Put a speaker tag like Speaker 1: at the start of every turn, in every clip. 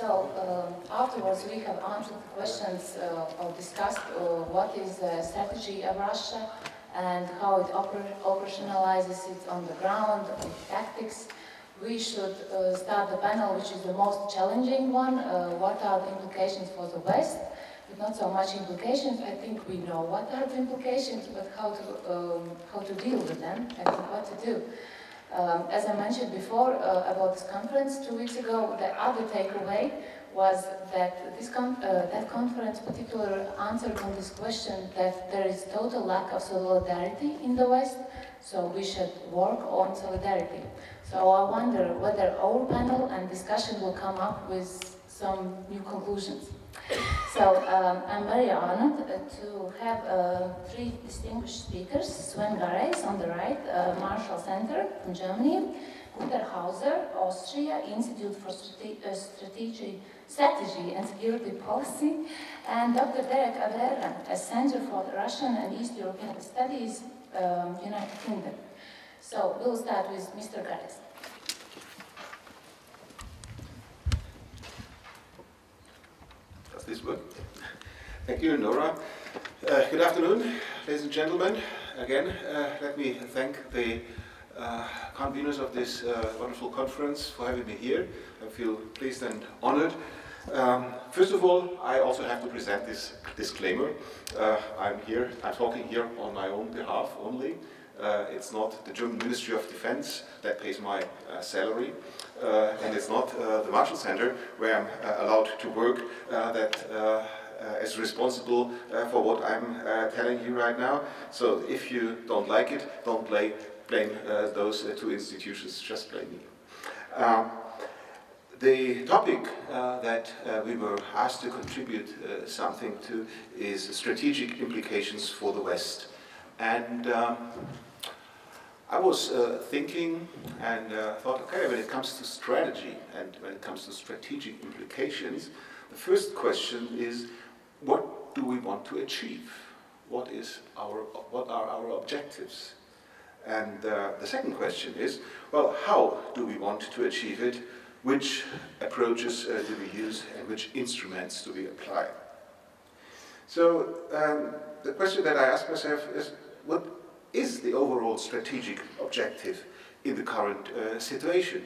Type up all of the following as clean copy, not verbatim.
Speaker 1: Afterwards we have answered the questions or discussed what is the strategy of Russia and how it operationalizes it on the ground, with tactics. We should start the panel, which is the most challenging one. What are the implications for the West? But not so much implications. I think we know what are the implications, but how to deal with them, I think what to do. As I mentioned before about this conference 2 weeks ago, the other takeaway was that that conference particularly answered on this question that there is total lack of solidarity in the West, so we should work on solidarity. So I wonder whether our panel and discussion will come up with some new conclusions. So I'm very honored to have 3 distinguished speakers: Sven Gareis on the right, Marshall Center from Germany, Gunter Hauser, Austria, Institute for Strategy and Security Policy, and Dr. Derek Averra, a Center for Russian and East European Studies, United Kingdom. So we'll start with Mr. Gareis.
Speaker 2: Does this work? Thank you, Nora. Good afternoon, ladies and gentlemen. Again, let me thank the conveners of this wonderful conference for having me here. I feel pleased and honored. First of all, I also have to present this disclaimer. I'm talking here on my own behalf only. It's not the German Ministry of Defense that pays my salary, and it's not the Marshall Center where I'm allowed to work that is responsible for what I'm telling you right now. So if you don't like it, don't blame those 2 institutions, just blame me. The topic that we were asked to contribute something to is strategic implications for the West. And I was thinking and thought, okay, when it comes to strategy and when it comes to strategic implications, the first question is, what do we want to achieve? What are our objectives? And the second question is, well, how do we want to achieve it? Which approaches do we use and which instruments do we apply? So the question that I ask myself is, what is the overall strategic objective in the current situation?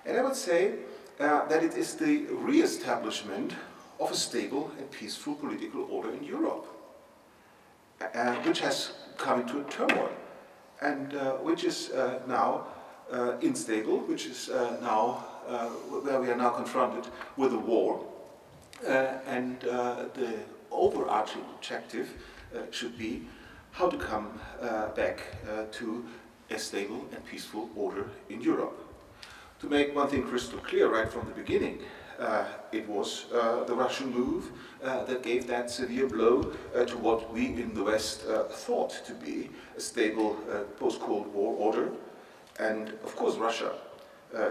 Speaker 2: And I would say that it is the re-establishment of a stable and peaceful political order in Europe, which has come into a turmoil and which is now unstable, which is now where we are now confronted with a war, and the overarching objective should be how to come back to a stable and peaceful order in Europe. To make one thing crystal clear right from the beginning, it was the Russian move that gave that severe blow to what we in the West thought to be a stable post-Cold War order. And of course Russia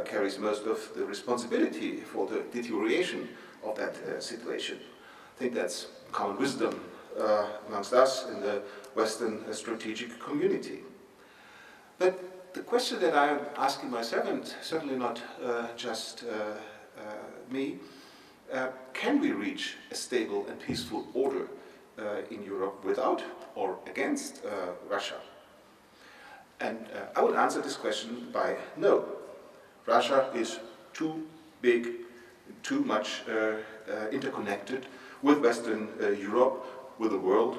Speaker 2: carries most of the responsibility for the deterioration of that situation. I think that's common wisdom amongst us in the Western strategic community. But the question that I'm asking myself, and certainly not just me, can we reach a stable and peaceful order in Europe without or against Russia? And I would answer this question by no. Russia is too big, too much interconnected with Western Europe, with the world,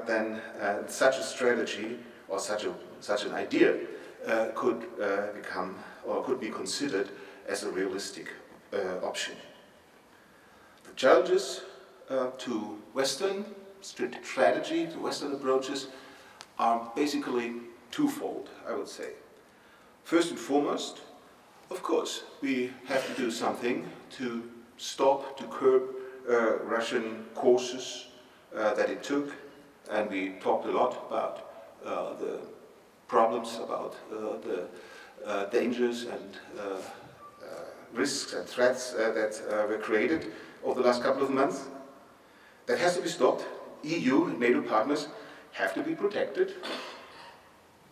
Speaker 2: then such a strategy or such an idea could become or could be considered as a realistic option. The challenges to Western strategy, to Western approaches, are basically twofold, I would say. First and foremost, of course, we have to do something to stop, to curb Russian courses that it took, and we talked a lot about the problems, about the dangers and risks and threats that were created over the last couple of months. That has to be stopped. EU and NATO partners have to be protected.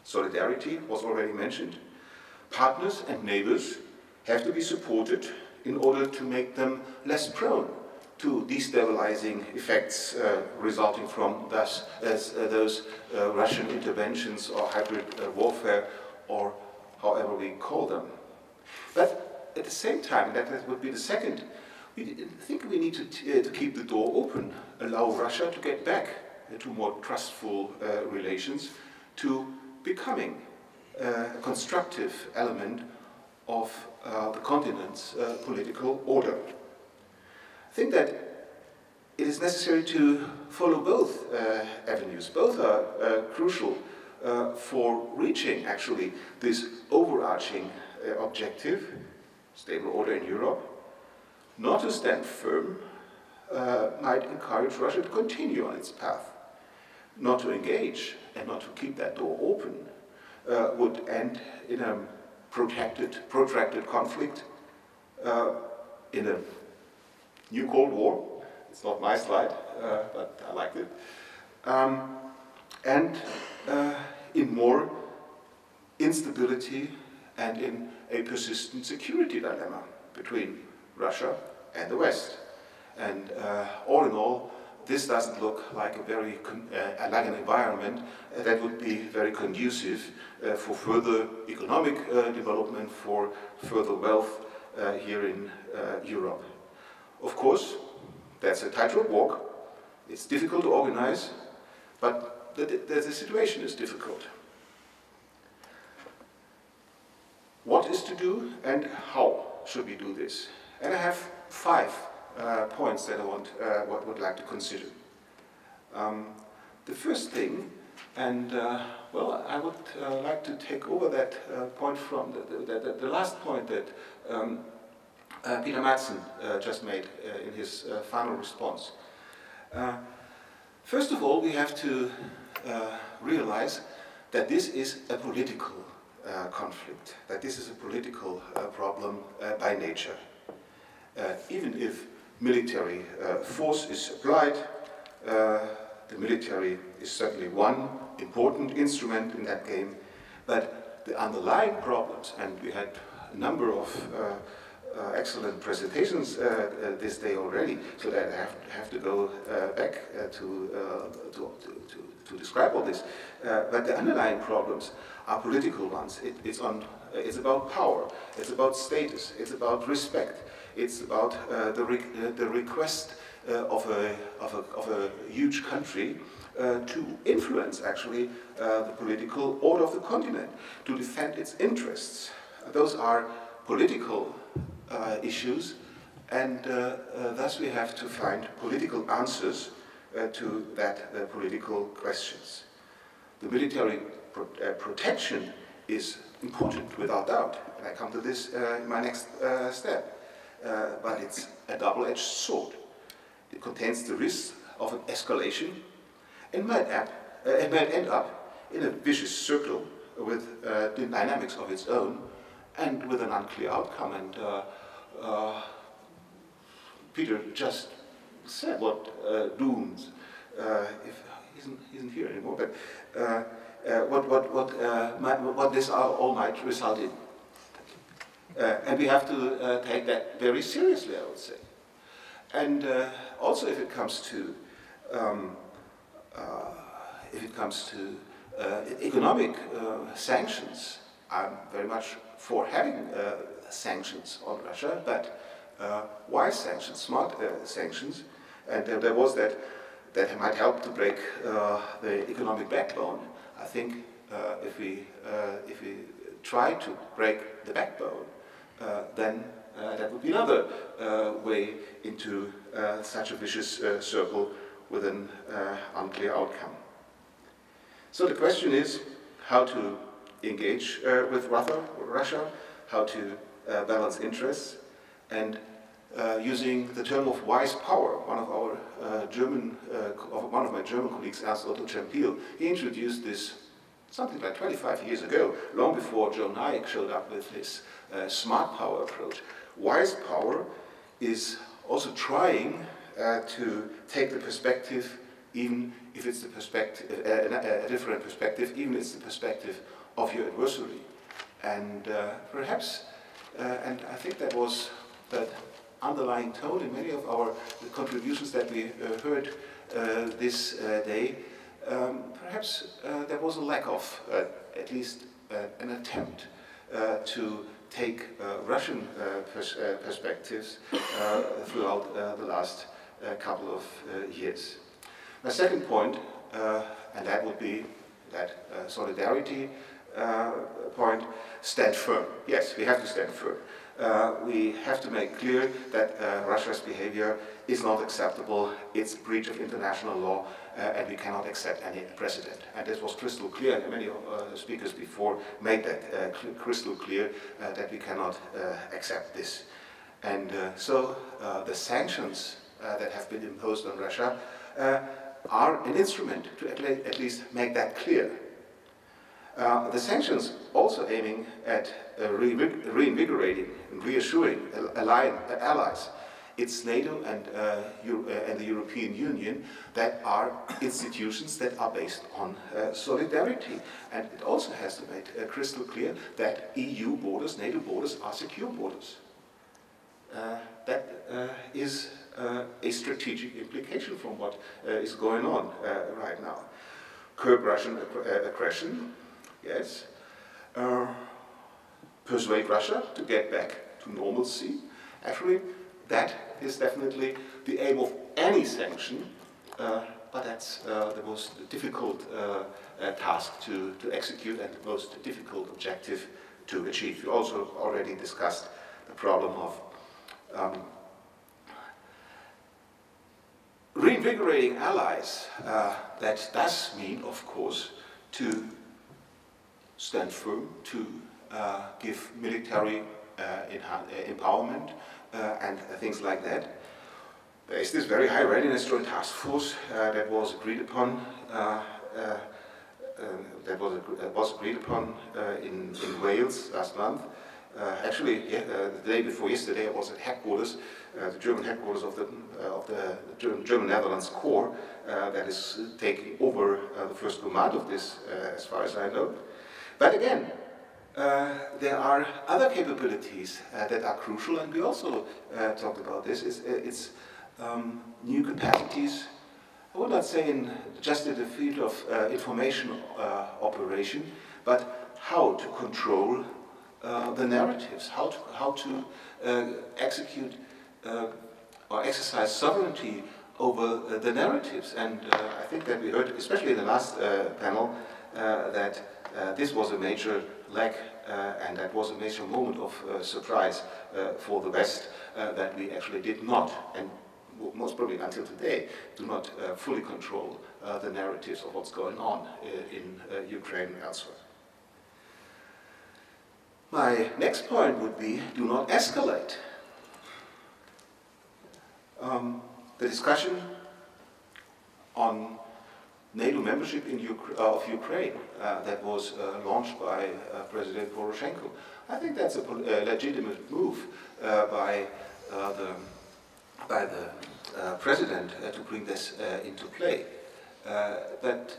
Speaker 2: Solidarity was already mentioned. Partners and neighbors have to be supported in order to make them less prone to destabilizing effects resulting from those Russian interventions or hybrid warfare, or however we call them. But at the same time, that would be the second, we think we need to keep the door open, allow Russia to get back to more trustful relations, to becoming a constructive element of the continent's political order. I think that it is necessary to follow both avenues. Both are crucial for reaching actually this overarching objective, stable order in Europe. Not to stand firm might encourage Russia to continue on its path. Not to engage and not to keep that door open would end in a protracted conflict, in a new Cold War. It's not my slide, but I liked it. And in more instability and in a persistent security dilemma between Russia and the West. And all in all, this doesn't look like a very like an environment that would be very conducive for further economic development, for further wealth here in Europe. Of course, that's a tightrope walk. It's difficult to organize, but the situation is difficult. What is to do and how should we do this? And I have 5 points that I would like to consider. The first thing, and well, I would like to take over that point from the last point that Peter Madsen just made in his final response. First of all, we have to realize that this is a political conflict, that this is a political problem by nature. Even if military force is applied, the military is certainly one important instrument in that game, but the underlying problems, and we had a number of excellent presentations this day already, so that I have to go back to describe all this. But the underlying problems are political ones. It's about power, it's about status, it's about respect, it's about the request of a huge country to influence actually the political order of the continent, to defend its interests. Those are political issues, and thus we have to find political answers to that political questions. The military protection is important, without doubt, and I come to this in my next step. But it's a double-edged sword. It contains the risk of an escalation and might end up in a vicious circle with the dynamics of its own and with an unclear outcome. And Peter just said what dooms, if he isn't here anymore, but what this all might result in. And we have to take that very seriously, I would say. And also, if it comes to economic sanctions, I'm very much for having sanctions on Russia, but wise sanctions, smart sanctions, and there was that might help to break the economic backbone. I think if we try to break the backbone, then that would be another way into such a vicious circle with an unclear outcome. So the question is how to engage with Russia, how to balance interests, and using the term of wise power. One of my German colleagues, Ernst Otto Czempiel, he introduced this something like 25 years ago, long before Joe Nyack showed up with his smart power approach. Wise power is also trying to take the perspective, even if it's the perspective, a different perspective, even if it's the perspective of your adversary. And perhaps, and I think that was But underlying tone in many of our contributions that we heard this day, perhaps there was a lack of, at least an attempt to take Russian perspectives throughout the last couple of years. My second point, and that would be that solidarity point, stand firm. Yes, we have to stand firm. We have to make clear that Russia's behavior is not acceptable, it's a breach of international law, and we cannot accept any precedent. And this was crystal clear, and many speakers before made that crystal clear, that we cannot accept this. And so the sanctions that have been imposed on Russia are an instrument to at least make that clear. The sanctions also aiming at reinvigorating and reassuring allies. It's NATO and the European Union that are institutions that are based on solidarity. And it also has to make crystal clear that EU borders, NATO borders, are secure borders. That is a strategic implication from what is going on right now. Curb Russian aggression, yes. Persuade Russia to get back to normalcy. Actually, that is definitely the aim of any sanction, but that's the most difficult task to execute and the most difficult objective to achieve. We also already discussed the problem of reinvigorating allies. That does mean, of course, to stand firm, to give military empowerment and things like that. There is this very high readiness joint task force that was agreed upon. In Wales last month. Actually, the day before yesterday, I was at headquarters, the German headquarters of the German Netherlands Corps that is taking over the first command of this, as far as I know. But again, there are other capabilities that are crucial, and we also talked about this. It's new capacities. I would not say just in the field of information operation, but how to control the narratives, how to execute or exercise sovereignty over the narratives. And I think that we heard, especially in the last panel, that this was a major lack, and that was a major moment of surprise for the West, that we actually did not, and most probably until today, do not fully control the narratives of what's going on in Ukraine and elsewhere. My next point would be, do not escalate. The discussion on NATO membership of Ukraine that was launched by President Poroshenko. I think that's a legitimate move by the president to bring this into play. But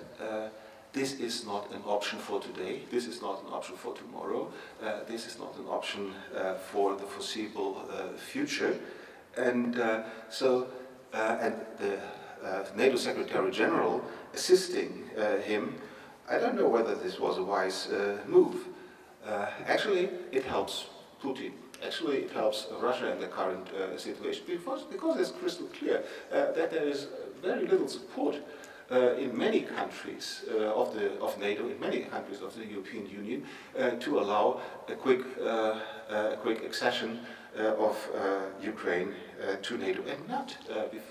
Speaker 2: this is not an option for today. This is not an option for tomorrow. This is not an option for the foreseeable future. And and the NATO Secretary General assisting him, I don't know whether this was a wise move. Actually, it helps Putin. Actually, it helps Russia in the current situation because it's crystal clear that there is very little support in many countries of NATO, in many countries of the European Union, to allow a quick accession of Ukraine to NATO, and not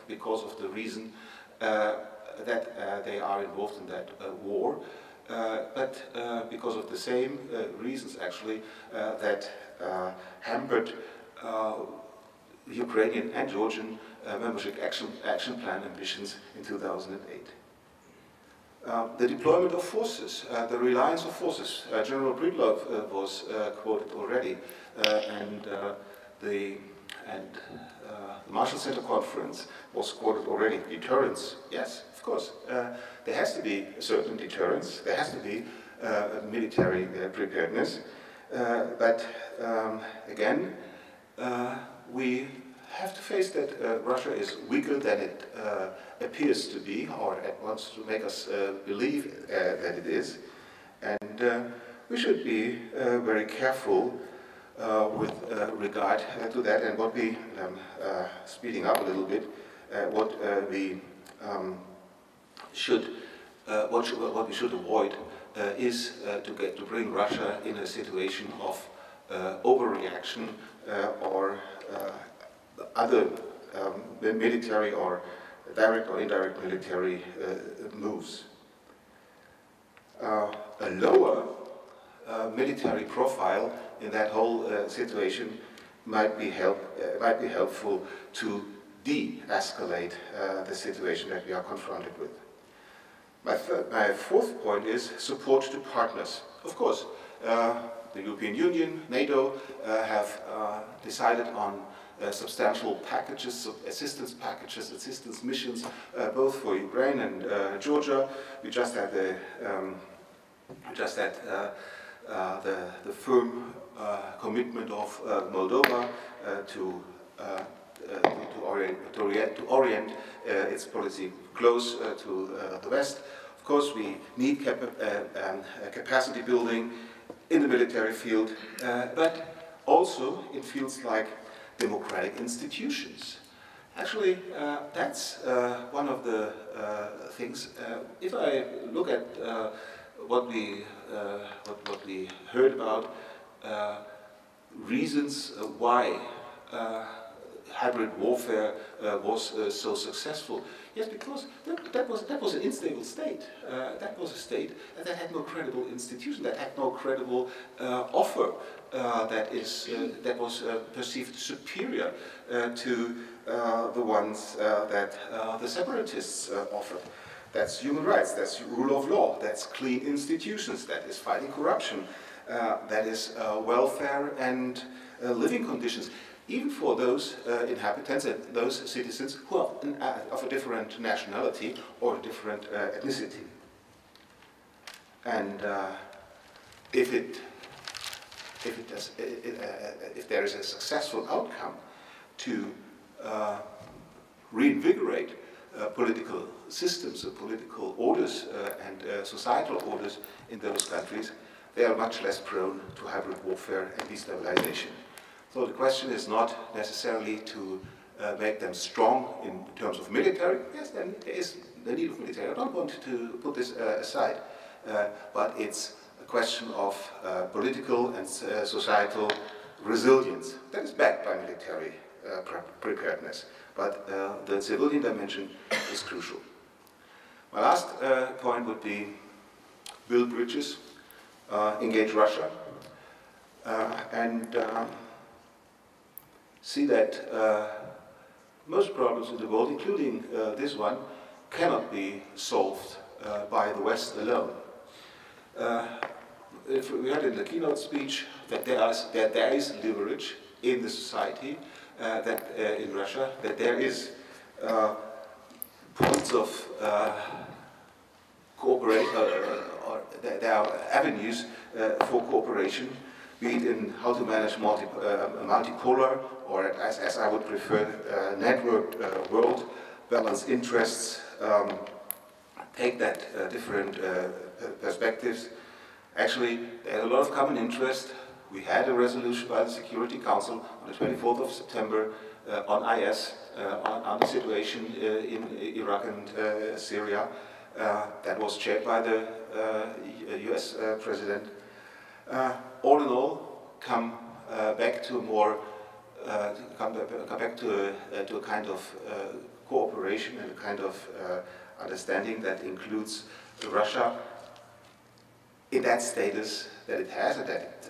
Speaker 2: because of the reason that they are involved in that war, but because of the same reasons actually that hampered Ukrainian and Georgian membership action plan ambitions in 2008. The deployment of forces, the reliance of forces. General Breedlove was quoted already, and the Marshall Center Conference was quoted already. Deterrence, yes, of course. There has to be a certain deterrence. There has to be military preparedness. But again, we have to face that Russia is weaker than it appears to be, or it wants to make us believe that it is. And we should be very careful with regard to that, and what we, speeding up a little bit, what we should avoid is to bring Russia in a situation of overreaction or other military or direct or indirect military moves. A lower military profile in that whole situation might be helpful to de-escalate the situation that we are confronted with. My fourth point is support to partners. Of course, the European Union, NATO have decided on substantial packages, assistance missions, both for Ukraine and Georgia. We just had the firm commitment of Moldova to orient its policy close to the West. Of course, we need capacity building in the military field, but also in fields like democratic institutions. Actually, that's one of the things. If I look at what we heard about reasons why hybrid warfare was so successful. Yes, because that was an unstable state. That was a state that had no credible institution, that had no credible offer that was perceived superior to the ones that the separatists offered. That's human rights, that's rule of law, that's clean institutions, that is fighting corruption, that is welfare and living conditions, even for those inhabitants and those citizens who are of a different nationality or a different ethnicity. And if there is a successful outcome to reinvigorate political systems, political orders and societal orders in those countries, they are much less prone to hybrid warfare and destabilization. So the question is not necessarily to make them strong in terms of military. Yes, there is the need of military. I don't want to put this aside, but it's a question of political and societal resilience that is backed by military preparedness. But the civilian dimension is crucial. My last point would be build bridges, engage Russia, and see that most problems in the world, including this one, cannot be solved by the West alone. If we heard in the keynote speech that there is leverage in the society, that in Russia, that there is points of cooperation, or there are avenues for cooperation, be it in how to manage multipolar, or as I would prefer, networked world, balance interests, take that different perspectives. Actually, there's a lot of common interest. We had a resolution by the Security Council on the 24th of September on IS, on the situation in Iraq and Syria. That was chaired by the US President. All in all, come back to a kind of cooperation and a kind of understanding that includes Russia in that status that it has, and that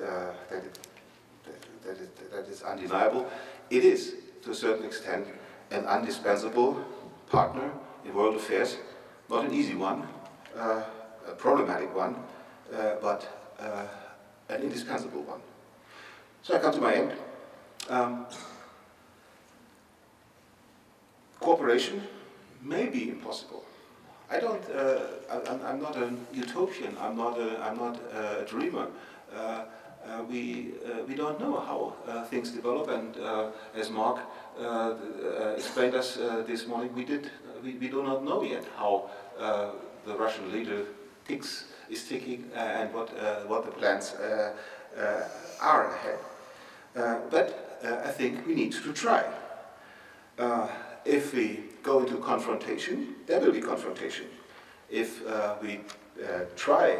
Speaker 2: is undeniable. It is, to a certain extent, an indispensable partner in world affairs. Not an easy one, a problematic one, but an indispensable one. So I come to my end. Cooperation may be impossible. I'm not a utopian. I'm not a dreamer. we don't know how things develop, and as Mark explained us this morning, we do not know yet how the Russian leader is ticking and what the plans are ahead. But I think we need to try. If we go into confrontation, there will be confrontation. If we try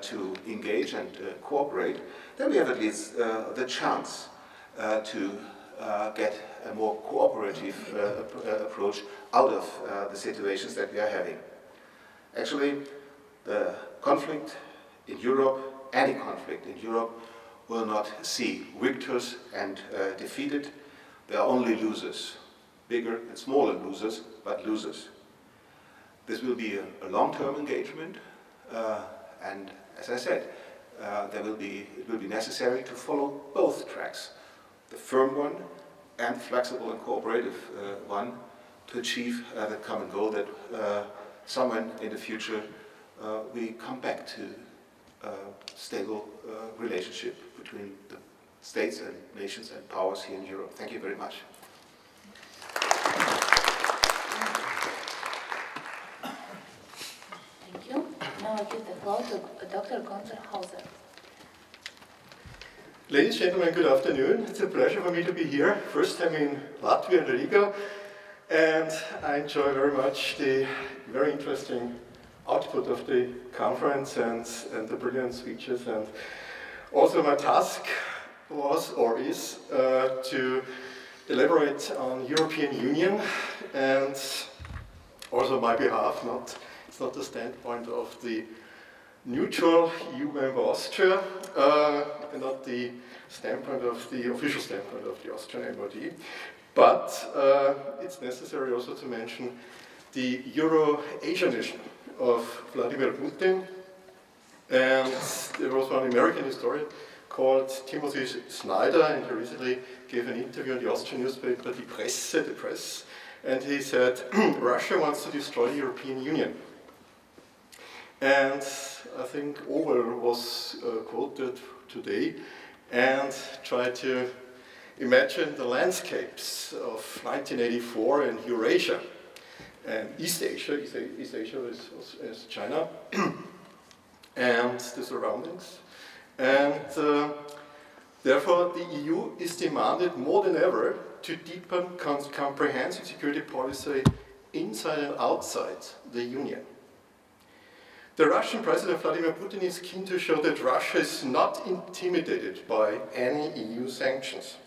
Speaker 2: to engage and cooperate, then we have at least the chance to get a more cooperative approach out of the situations that we are having. Actually, the conflict in Europe, any conflict in Europe, will not see victors and defeated. There are only losers, bigger and smaller losers, but losers. This will be a long-term engagement, and as I said, it will be necessary to follow both tracks, the firm one and flexible and cooperative one, to achieve the common goal that somewhere in the future we come back to a stable relationship between the states and nations and powers here in Europe. Thank you very much.
Speaker 1: Thank you. Now I give the floor to Dr. Gonzer Hauser.
Speaker 3: Ladies and gentlemen, good afternoon. It's a pleasure for me to be here. First time in Latvia and Riga, and I enjoy very much the very interesting output of the conference and the brilliant speeches. And also my task was or is to elaborate on European Union, and also on my behalf, it's not the standpoint of the neutral EU member Austria, and not the standpoint of the official standpoint of the Austrian MOD, but it's necessary also to mention the Euro-Asianism of Vladimir Putin. And there was one American historian called Timothy Snyder, and he recently gave an interview in the Austrian newspaper Die Presse, the Press, and he said, Russia wants to destroy the European Union. And I think Orwell was quoted today and tried to imagine the landscapes of 1984 in Eurasia and East Asia is China, and the surroundings. And therefore the EU is demanded more than ever to deepen comprehensive security policy inside and outside the Union. The Russian President Vladimir Putin is keen to show that Russia is not intimidated by any EU sanctions.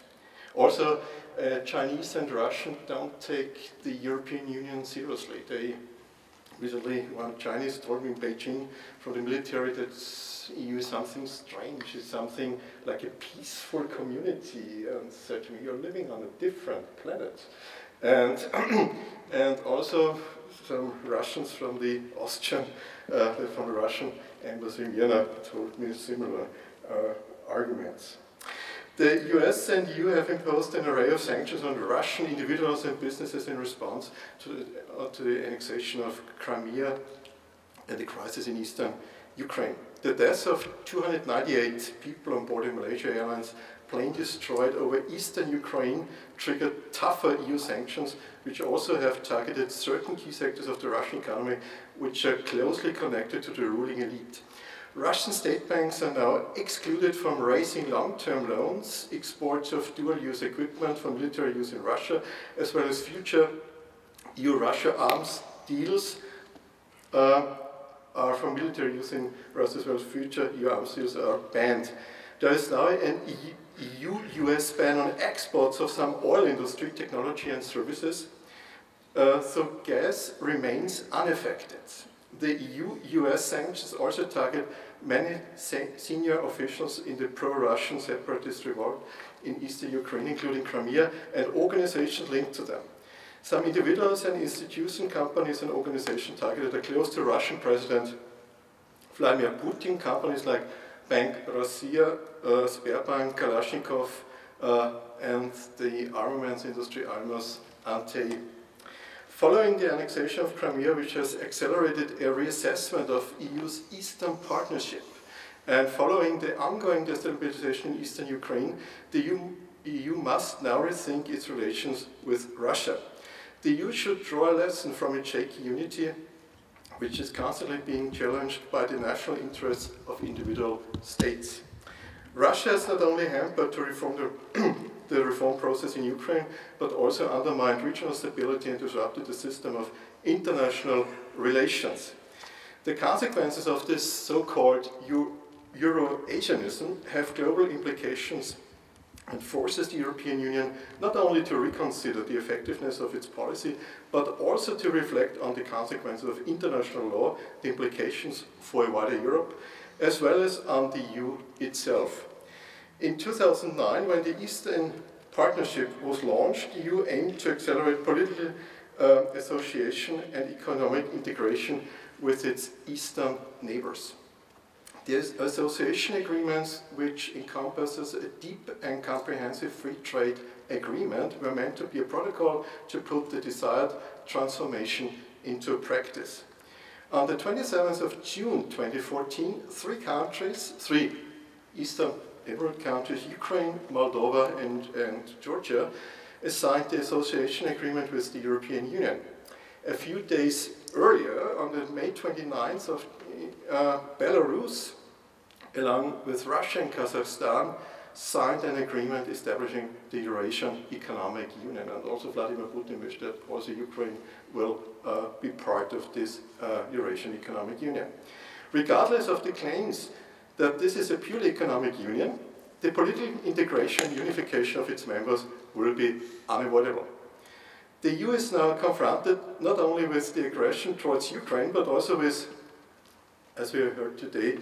Speaker 3: Also, Chinese and Russian don't take the European Union seriously. Recently, one Chinese told me in Beijing from the military that EU is something strange, it's something like a peaceful community, and said to me, you're living on a different planet. And, and also some Russians from the from the Russian embassy in Vienna told me similar arguments. The US and EU have imposed an array of sanctions on Russian individuals and businesses in response to the annexation of Crimea and the crisis in eastern Ukraine. The deaths of 298 people on board a Malaysia Airlines plane destroyed over eastern Ukraine triggered tougher EU sanctions, which also have targeted certain key sectors of the Russian economy, which are closely connected to the ruling elite. Russian state banks are now excluded from raising long-term loans, exports of dual-use equipment for military use in Russia, as well as future EU-Russia arms deals are for military use in Russia, as well as future EU arms deals are banned. There is now an EU-US ban on exports of some oil industry, technology and services, so gas remains unaffected. The EU-US sanctions also target many senior officials in the pro-Russian separatist revolt in eastern Ukraine, including Crimea, and organizations linked to them. Some individuals and institutions, companies and organizations targeted are close to Russian President Vladimir Putin, companies like Bank Rossiya, Sberbank, Kalashnikov, and the armaments industry Almaz Antey. Following the annexation of Crimea, which has accelerated a reassessment of EU's Eastern Partnership And following the ongoing destabilization in eastern Ukraine, the EU must now rethink its relations with Russia. The EU should draw a lesson from its shaky unity, which is constantly being challenged by the national interests of individual states. Russia has not only hampered to reform the reform process in Ukraine, but also undermined regional stability and disrupted the system of international relations. The consequences of this so-called Euro-Asianism have global implications and forces the European Union not only to reconsider the effectiveness of its policy, but also to reflect on the consequences of international law, the implications for a wider Europe, as well as on the EU itself. In 2009, when the Eastern Partnership was launched, the EU aimed to accelerate political association and economic integration with its eastern neighbors. The association agreements, which encompasses a deep and comprehensive free trade agreement, were meant to be a protocol to put the desired transformation into practice. On the 27th of June 2014, three eastern neighborhood countries, Ukraine, Moldova, and Georgia, signed the association agreement with the European Union. A few days earlier, on the May 29th of Belarus, along with Russia and Kazakhstan, signed an agreement establishing the Eurasian Economic Union. And also Vladimir Putin wished that also Ukraine will be part of this Eurasian Economic Union. Regardless of the claims that this is a purely economic union, the political integration and unification of its members will be unavoidable. The EU is now confronted not only with the aggression towards Ukraine, but also with, as we have heard today,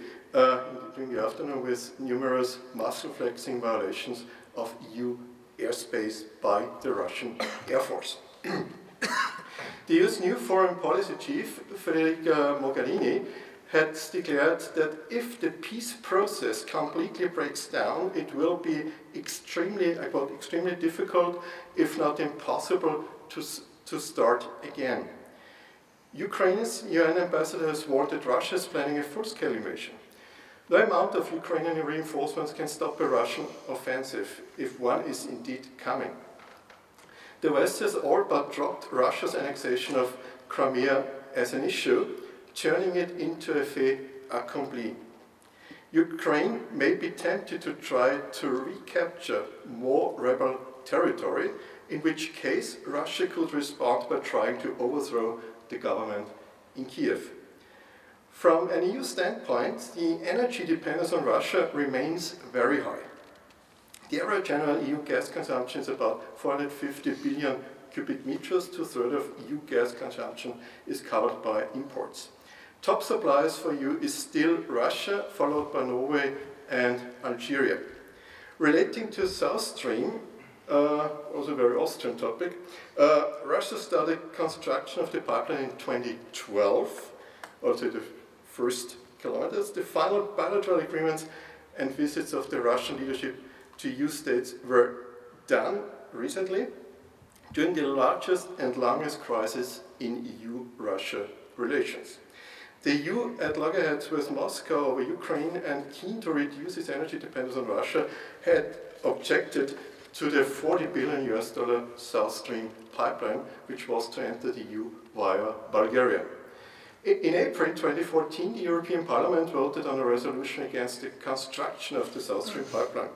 Speaker 3: during the afternoon, with numerous muscle-flexing violations of EU airspace by the Russian Air Force. The EU's new foreign policy chief, Federica Mogherini, had declared that if the peace process completely breaks down, it will be extremely, I quote, extremely difficult, if not impossible, to start again. Ukraine's UN ambassador has warned that Russia is planning a full-scale invasion. No amount of Ukrainian reinforcements can stop a Russian offensive, if one is indeed coming. The West has all but dropped Russia's annexation of Crimea as an issue, turning it into a fait accompli. Ukraine may be tempted to try to recapture more rebel territory, in which case Russia could respond by trying to overthrow the government in Kiev. From an EU standpoint, the energy dependence on Russia remains very high. The average annual EU gas consumption is about 450 billion cubic meters. Two-thirds of EU gas consumption is covered by imports. Top suppliers for EU is still Russia, followed by Norway and Algeria. Relating to South Stream, also a very Austrian topic, Russia started construction of the pipeline in 2012, also the first kilometers. The final bilateral agreements and visits of the Russian leadership to EU states were done recently during the largest and longest crisis in EU-Russia relations. The EU, at loggerheads with Moscow over Ukraine and keen to reduce its energy dependence on Russia, had objected to the $40 billion South Stream pipeline, which was to enter the EU via Bulgaria. In April 2014, the European Parliament voted on a resolution against the construction of the South Stream pipeline.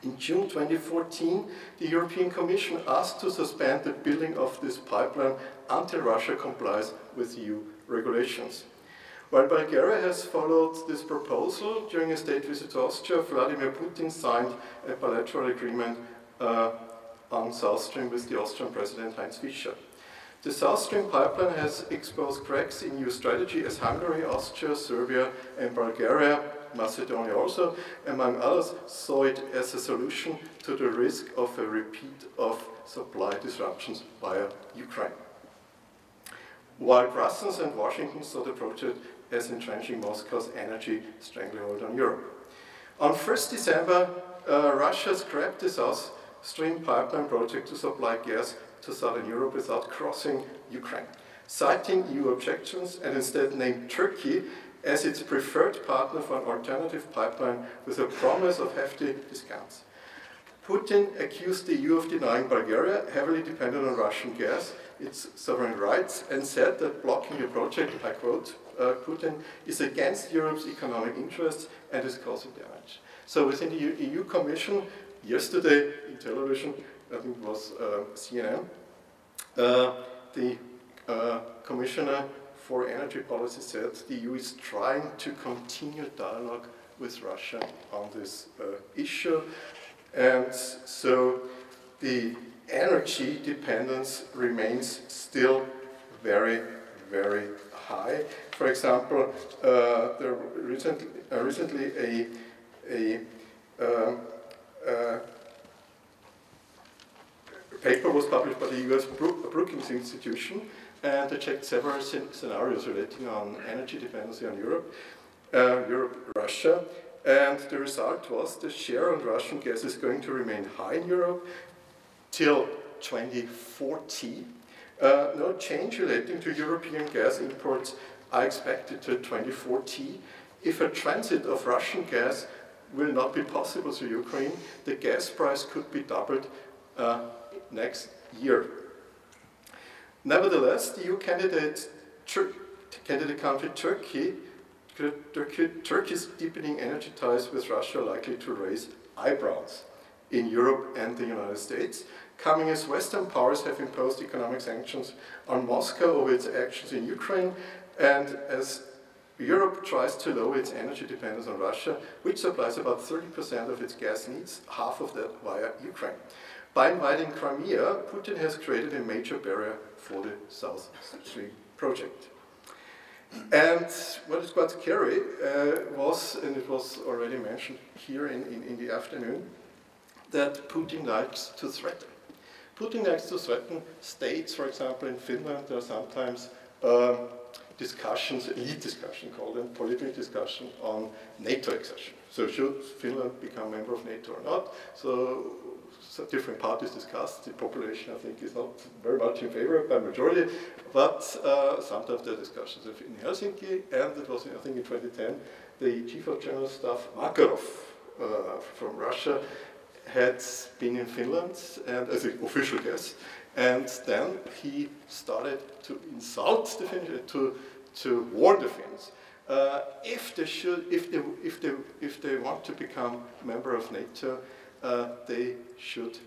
Speaker 3: In June 2014, the European Commission asked to suspend the building of this pipeline until Russia complies with EU regulations. While Bulgaria has followed this proposal, during a state visit to Austria, Vladimir Putin signed a bilateral agreement on South Stream with the Austrian President Heinz Fischer. The South Stream pipeline has exposed cracks in EU strategy as Hungary, Austria, Serbia and Bulgaria, Macedonia also, among others, saw it as a solution to the risk of a repeat of supply disruptions via Ukraine. While Brussels and Washington saw the project as entrenching Moscow's energy stranglehold on Europe. On 1st December, Russia scrapped the South Stream pipeline project to supply gas to southern Europe without crossing Ukraine. Citing EU objections and instead named Turkey as its preferred partner for an alternative pipeline with a promise of hefty discounts. Putin accused the EU of denying Bulgaria, heavily dependent on Russian gas, its sovereign rights, and said that blocking the project, I quote, Putin is against Europe's economic interests and is causing damage. So within the EU Commission, yesterday in television, I think it was CNN, the Commissioner for Energy Policy said the EU is trying to continue dialogue with Russia on this issue. And so the energy dependence remains still very, very high. For example, there recently a paper was published by the US Brookings Institution, and they checked several scenarios relating on energy dependency on Europe, Russia, and the result was the share on Russian gas is going to remain high in Europe till 2040. No change relating to European gas imports are expected till 2040. If a transit of Russian gas will not be possible to Ukraine, the gas price could be doubled next year. Nevertheless, the EU candidate country Turkey's deepening energy ties with Russia are likely to raise eyebrows in Europe and the United States, coming as Western powers have imposed economic sanctions on Moscow over its actions in Ukraine, and as Europe tries to lower its energy dependence on Russia, which supplies about 30% of its gas needs, half of that via Ukraine. By invading Crimea, Putin has created a major barrier for the South Stream project. And what is quite scary was, and it was already mentioned here in the afternoon, that Putin likes to threaten. Putin likes to threaten states. For example, in Finland, there are sometimes discussions, elite discussion called them, political discussion on NATO accession. So should Finland become a member of NATO or not? So different parties discussed. The population, I think, is not very much in favor by majority, but sometimes there are discussions in Helsinki, and it was, I think, in 2010, the Chief of General Staff, Makarov, from Russia, had been in Finland and as an official guest, and then he started to insult the Finns, to warn the Finns if they want to become a member of NATO, they should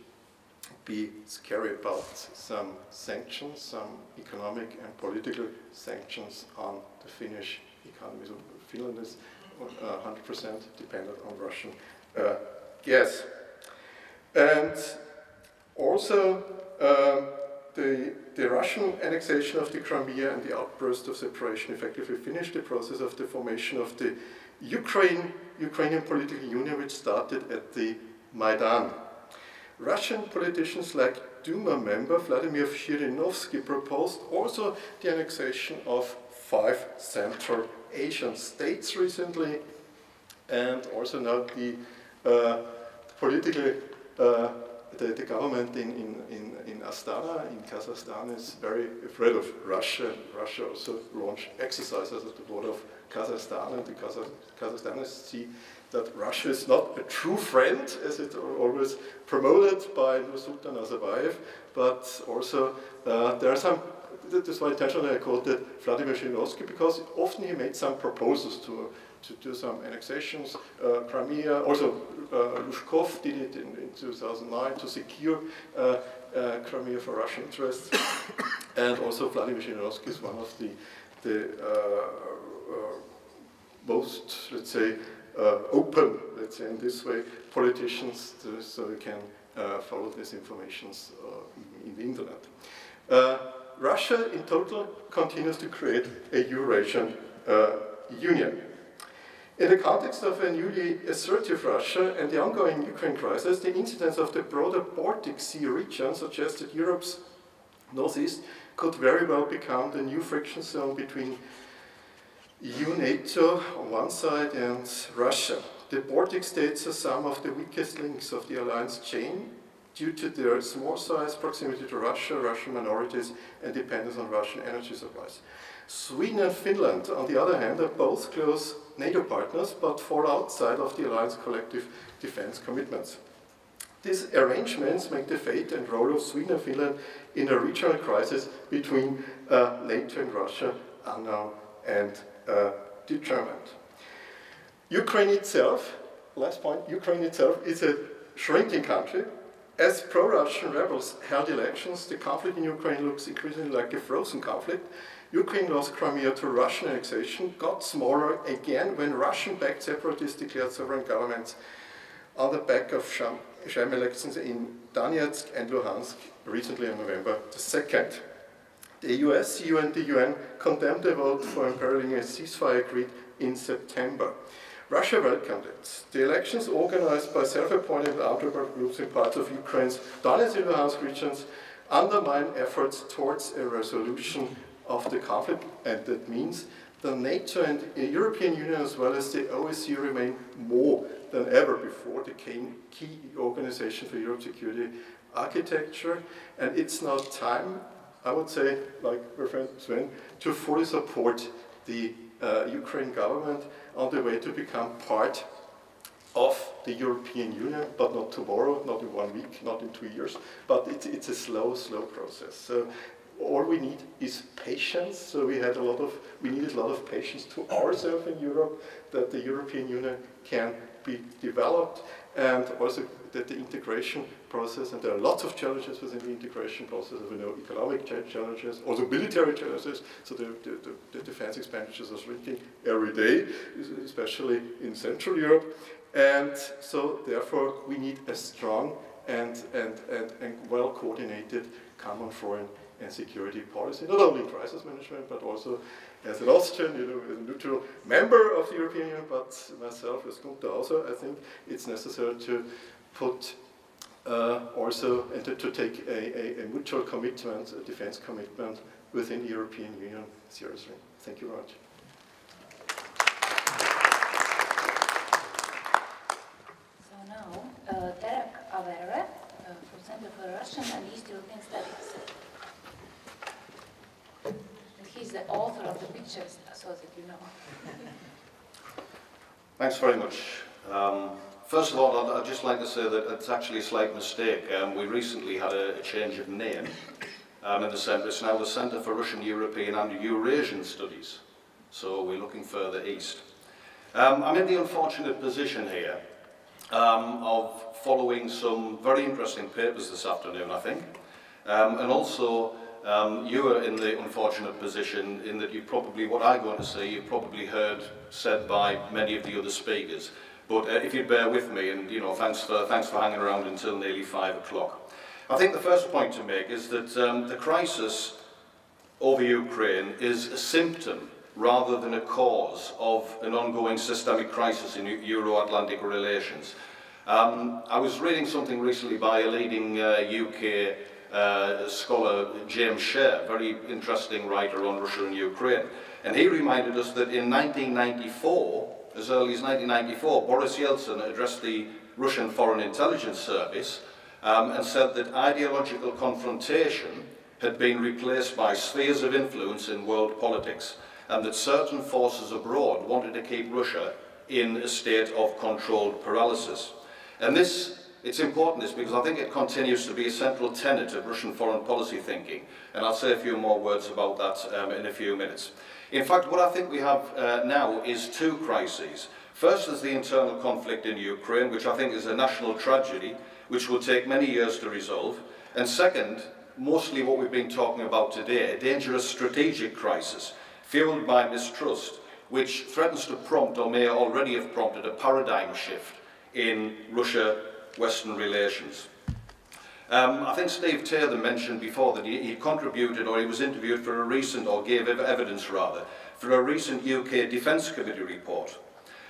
Speaker 3: be scary about some sanctions, some economic and political sanctions on the Finnish economy. So Finland is 100% dependent on Russian gas. And also the Russian annexation of the Crimea and the outburst of separation effectively finished the process of the formation of the Ukrainian political union, which started at the Maidan. Russian politicians like Duma member Vladimir Zhirinovsky proposed also the annexation of 5 Central Asian states recently, and also now the the government in Astana, in Kazakhstan, is very afraid of Russia. Russia also launched exercises at the border of Kazakhstan, and the Kazakhstanis see that Russia is not a true friend, as it always promoted by Nursultan Nazarbayev, but also there are some, that's why intentionally I quoted Vladimir Zhirinovsky, because often he made some proposals to do some annexations. Crimea, also Lushkov did it in 2009 to secure Crimea for Russian interests, and also Vladimir Zhirinovsky is one of the most, let's say, open, let's say in this way, politicians, so they can follow these informations in the internet. Russia in total continues to create a Eurasian Union. In the context of a newly assertive Russia and the ongoing Ukraine crisis, the incidence of the broader Baltic Sea region suggests that Europe's northeast could very well become the new friction zone between EU-NATO on one side and Russia. The Baltic states are some of the weakest links of the alliance chain due to their small size, proximity to Russia, Russian minorities, and dependence on Russian energy supplies. Sweden and Finland, on the other hand, are both close NATO partners, but fall outside of the alliance collective defense commitments. These arrangements make the fate and role of Sweden and Finland in a regional crisis between NATO and Russia unknown and determined. Ukraine itself, last point, Ukraine itself is a shrinking country. As pro-Russian rebels held elections, the conflict in Ukraine looks increasingly like a frozen conflict. Ukraine lost Crimea to Russian annexation, got smaller again when Russian-backed separatists declared sovereign governments on the back of sham elections in Donetsk and Luhansk recently on November the 2nd. The US, EU and the UN condemned the vote for imperiling a ceasefire agreed in September. Russia welcomed it. The elections organized by self-appointed outer groups in parts of Ukraine's Donetsk and Luhansk regions undermine efforts towards a resolution of the conflict, and that means the NATO and the European Union as well as the OSCE remain more than ever before the key organization for Europe's security architecture, and it's now time, I would say, like my friend Sven, to fully support the Ukraine government on the way to become part of the European Union, but not tomorrow, not in 1 week, not in 2 years, but it's a slow process. So all we need is patience. So we needed a lot of patience to ourselves in Europe that the European Union can be developed, and also that the integration process, and there are lots of challenges within the integration process, we know economic challenges, also military challenges, so the defense expenditures are shrinking every day, especially in Central Europe, and so therefore we need a strong and well-coordinated common foreign and security policy, not only in crisis management, but also as an Austrian, as a neutral member of the European Union, but myself as Gunther also, I think it's necessary to put also, and to take a mutual commitment, a defense commitment within the European Union seriously. Thank you very much.
Speaker 1: So now, Derek Avere from Center for Russian and East European Studies. He's the author of the pictures, so that you know.
Speaker 4: Thanks very much. First of all, I'd just like to say that it's actually a slight mistake. We recently had a change of name in the centre. It's now the Centre for Russian, European and Eurasian Studies. So we're looking further east. I'm in the unfortunate position here of following some very interesting papers this afternoon, I think. And also, you are in the unfortunate position in that you probably, what I'm going to say, you've probably heard said by many of the other speakers. But if you'd bear with me, and thanks for hanging around until nearly 5 o'clock. I think the first point to make is that the crisis over Ukraine is a symptom rather than a cause of an ongoing systemic crisis in Euro-Atlantic relations. I was reading something recently by a leading UK scholar, James Sher, very interesting writer on Russia and Ukraine, and he reminded us that in 1994, as early as 1994, Boris Yeltsin addressed the Russian Foreign Intelligence Service and said that ideological confrontation had been replaced by spheres of influence in world politics, and that certain forces abroad wanted to keep Russia in a state of controlled paralysis. And it's important because I think it continues to be a central tenet of Russian foreign policy thinking, and I'll say a few more words about that in a few minutes. In fact, what I think we have now is two crises. First is the internal conflict in Ukraine, which I think is a national tragedy, which will take many years to resolve. And second, mostly what we've been talking about today, a dangerous strategic crisis, fueled by mistrust, which threatens to prompt, or may already have prompted, a paradigm shift in Russia-Western relations. I think Steve Taylor mentioned before that he contributed, or he was interviewed for a recent, or gave evidence rather, for a recent UK Defence Committee report.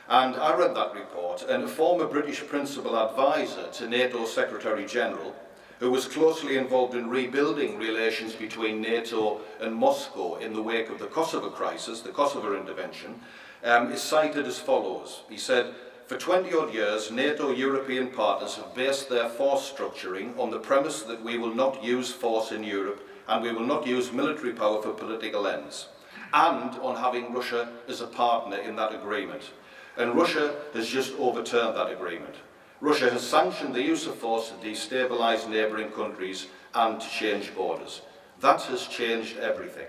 Speaker 4: And I read that report, and a former British principal advisor to NATO Secretary General, who was closely involved in rebuilding relations between NATO and Moscow in the wake of the Kosovo crisis, the Kosovo intervention, is cited as follows. He said, "For 20-odd years, NATO European partners have based their force structuring on the premise that we will not use force in Europe and we will not use military power for political ends. and on having Russia as a partner in that agreement. And Russia has just overturned that agreement. Russia has sanctioned the use of force to destabilise neighbouring countries and to change borders. That has changed everything.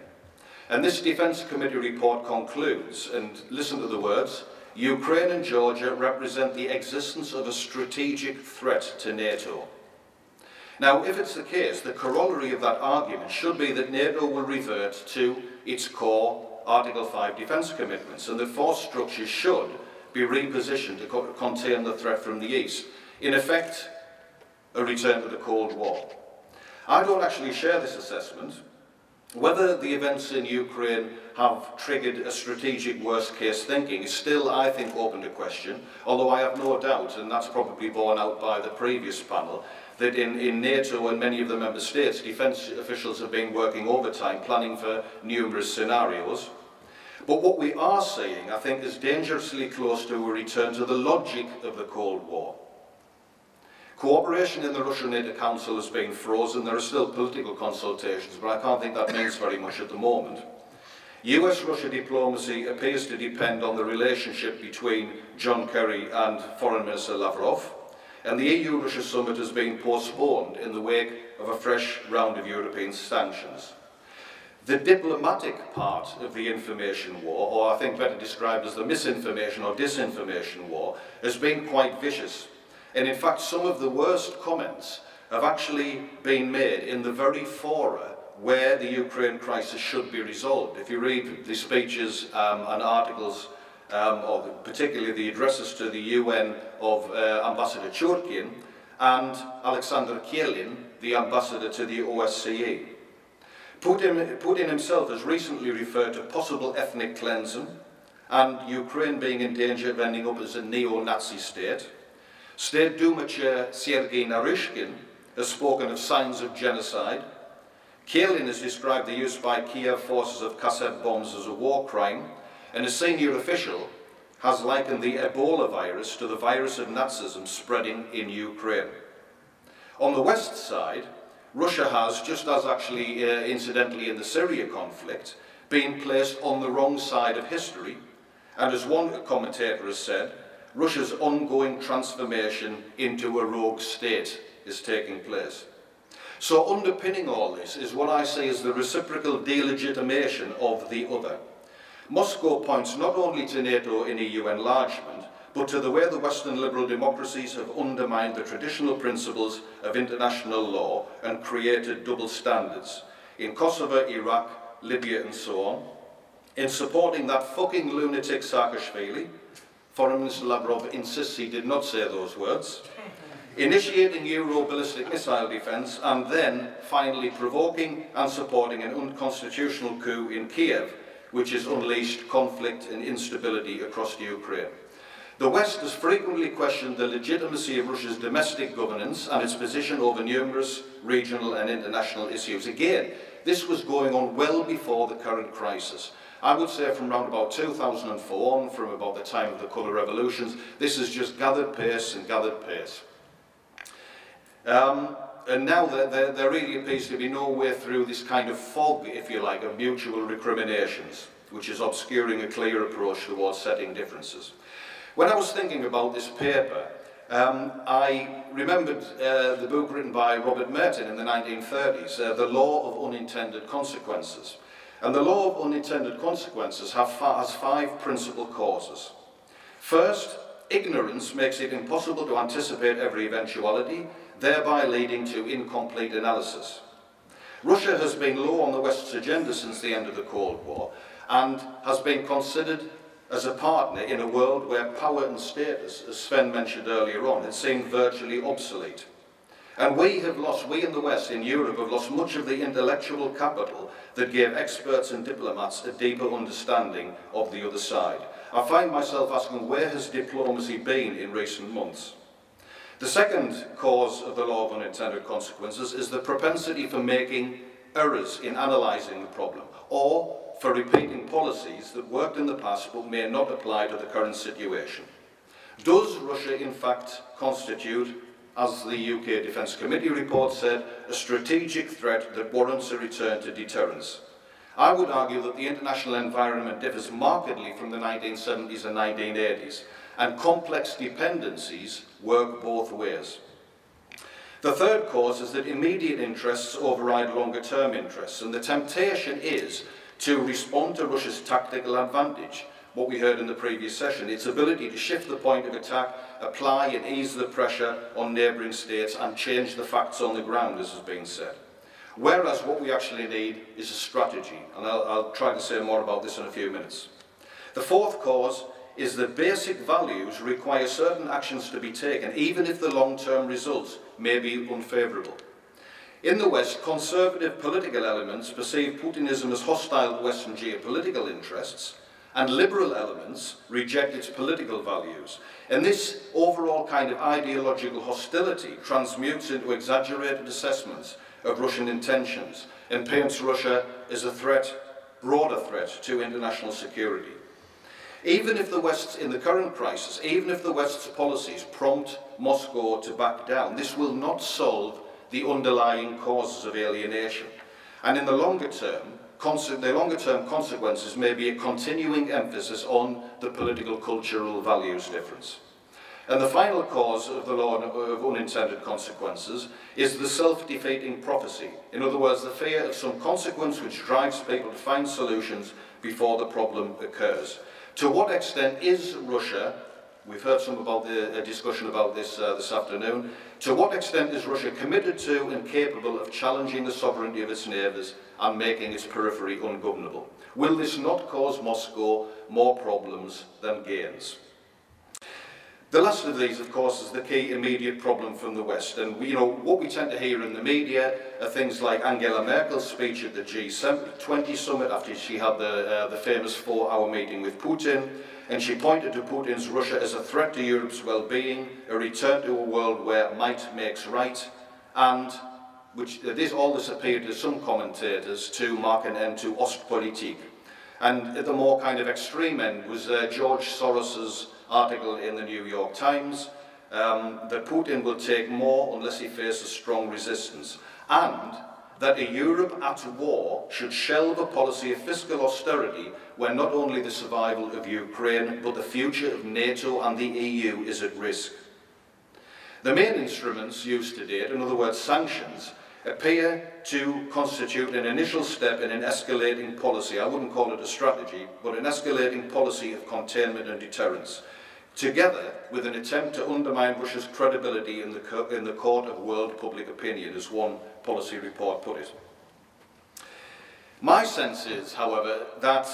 Speaker 4: And this Defence Committee report concludes, and listen to the words, Ukraine and Georgia represent the existence of a strategic threat to NATO. Now, if it's the case, the corollary of that argument should be that NATO will revert to its core Article 5 defence commitments, and that force structures should be repositioned to contain the threat from the east. In effect, a return to the Cold War. I don't actually share this assessment. Whether the events in Ukraine have triggered a strategic worst-case thinking is still, I think, open to question, although I have no doubt, and that's probably borne out by the previous panel, that in NATO and many of the member states, defence officials have been working overtime, planning for numerous scenarios. But what we are seeing, I think, is dangerously close to a return to the logic of the Cold War. Cooperation in the Russian NATO Council has been frozen. There are still political consultations, but I can't think that means very much at the moment. US-Russia diplomacy appears to depend on the relationship between John Kerry and Foreign Minister Lavrov, and the EU-Russia summit has been postponed in the wake of a fresh round of European sanctions. The diplomatic part of the information war, or I think better described as the misinformation or disinformation war, has been quite vicious. And in fact, some of the worst comments have actually been made in the very fora where the Ukraine crisis should be resolved. If you read the speeches and articles, or particularly the addresses to the UN of Ambassador Churkin and Alexander Kielin, the ambassador to the OSCE. Putin himself has recently referred to possible ethnic cleansing and Ukraine being in danger of ending up as a neo-Nazi state. State Duma Chair Sergei Naryshkin has spoken of signs of genocide. Kielin has described the use by Kiev forces of cassette bombs as a war crime, and a senior official has likened the Ebola virus to the virus of Nazism spreading in Ukraine. On the west side, Russia has, just as actually incidentally in the Syria conflict, been placed on the wrong side of history, and as one commentator has said, Russia's ongoing transformation into a rogue state is taking place. So underpinning all this is what I say is the reciprocal delegitimation of the other. Moscow points not only to NATO and EU enlargement, but to the way the Western liberal democracies have undermined the traditional principles of international law and created double standards in Kosovo, Iraq, Libya and so on, in supporting that fucking lunatic Saakashvili. Foreign Minister Lavrov insists he did not say those words, initiating Euro-ballistic missile defence and then finally provoking and supporting an unconstitutional coup in Kiev, which has unleashed conflict and instability across the Ukraine. The West has frequently questioned the legitimacy of Russia's domestic governance and its position over numerous regional and international issues. Again, this was going on well before the current crisis. I would say from around about 2004 on, from about the time of the colour revolutions, this has just gathered pace and gathered pace. And now there really appears to be no way through this kind of fog, if you like, of mutual recriminations, which is obscuring a clear approach towards setting differences. When I was thinking about this paper, I remembered the book written by Robert Merton in the 1930s, The Law of Unintended Consequences. And the law of unintended consequences has 5 principal causes. First, ignorance makes it impossible to anticipate every eventuality, thereby leading to incomplete analysis. Russia has been low on the West's agenda since the end of the Cold War and has been considered as a partner in a world where power and status, as Sven mentioned earlier on, had seemed virtually obsolete. And we in the West, in Europe, have lost much of the intellectual capital that gave experts and diplomats a deeper understanding of the other side. I find myself asking, where has diplomacy been in recent months? The second cause of the law of unintended consequences is the propensity for making errors in analysing the problem, or for repeating policies that worked in the past but may not apply to the current situation. Does Russia in fact constitute, as the UK Defence Committee report said, a strategic threat that warrants a return to deterrence? I would argue that the international environment differs markedly from the 1970s and 1980s, and complex dependencies work both ways. The third cause is that immediate interests override longer-term interests, and the temptation is to respond to Russia's tactical advantage, what we heard in the previous session, its ability to shift the point of attack, apply and ease the pressure on neighbouring states, and change the facts on the ground, as has been said. Whereas what we actually need is a strategy, and I'll try to say more about this in a few minutes. The fourth cause is that basic values require certain actions to be taken, even if the long-term results may be unfavourable. In the West, conservative political elements perceive Putinism as hostile to Western geopolitical interests, and liberal elements reject its political values. And this overall kind of ideological hostility transmutes into exaggerated assessments of Russian intentions and paints Russia as a threat, broader threat to international security. Even if the West's, in the current crisis, even if the West's policies prompt Moscow to back down, this will not solve the underlying causes of alienation. And in the longer term consequences may be a continuing emphasis on the political cultural values difference. And the final cause of the law of unintended consequences is the self-defeating prophecy. In other words, the fear of some consequence which drives people to find solutions before the problem occurs. To what extent is Russia, we've heard some about a discussion about this this afternoon, to what extent is Russia committed to and capable of challenging the sovereignty of its neighbours and making its periphery ungovernable? Will this not cause Moscow more problems than gains? The last of these, of course, is the key immediate problem from the West. And what we tend to hear in the media are things like Angela Merkel's speech at the G20 summit after she had the famous 4-hour meeting with Putin. And she pointed to Putin's Russia as a threat to Europe's well-being, a return to a world where might makes right, and all this appeared to some commentators to mark an end to Ostpolitik. And at the more kind of extreme end was George Soros's article in the New York Times that Putin will take more unless he faces strong resistance, and that a Europe at war should shelve a policy of fiscal austerity where not only the survival of Ukraine but the future of NATO and the EU is at risk. The main instruments used to date, in other words sanctions, appear to constitute an initial step in an escalating policy. I wouldn't call it a strategy, but an escalating policy of containment and deterrence, together with an attempt to undermine Russia's credibility in the court of world public opinion, as one policy report put it. My sense is, however, that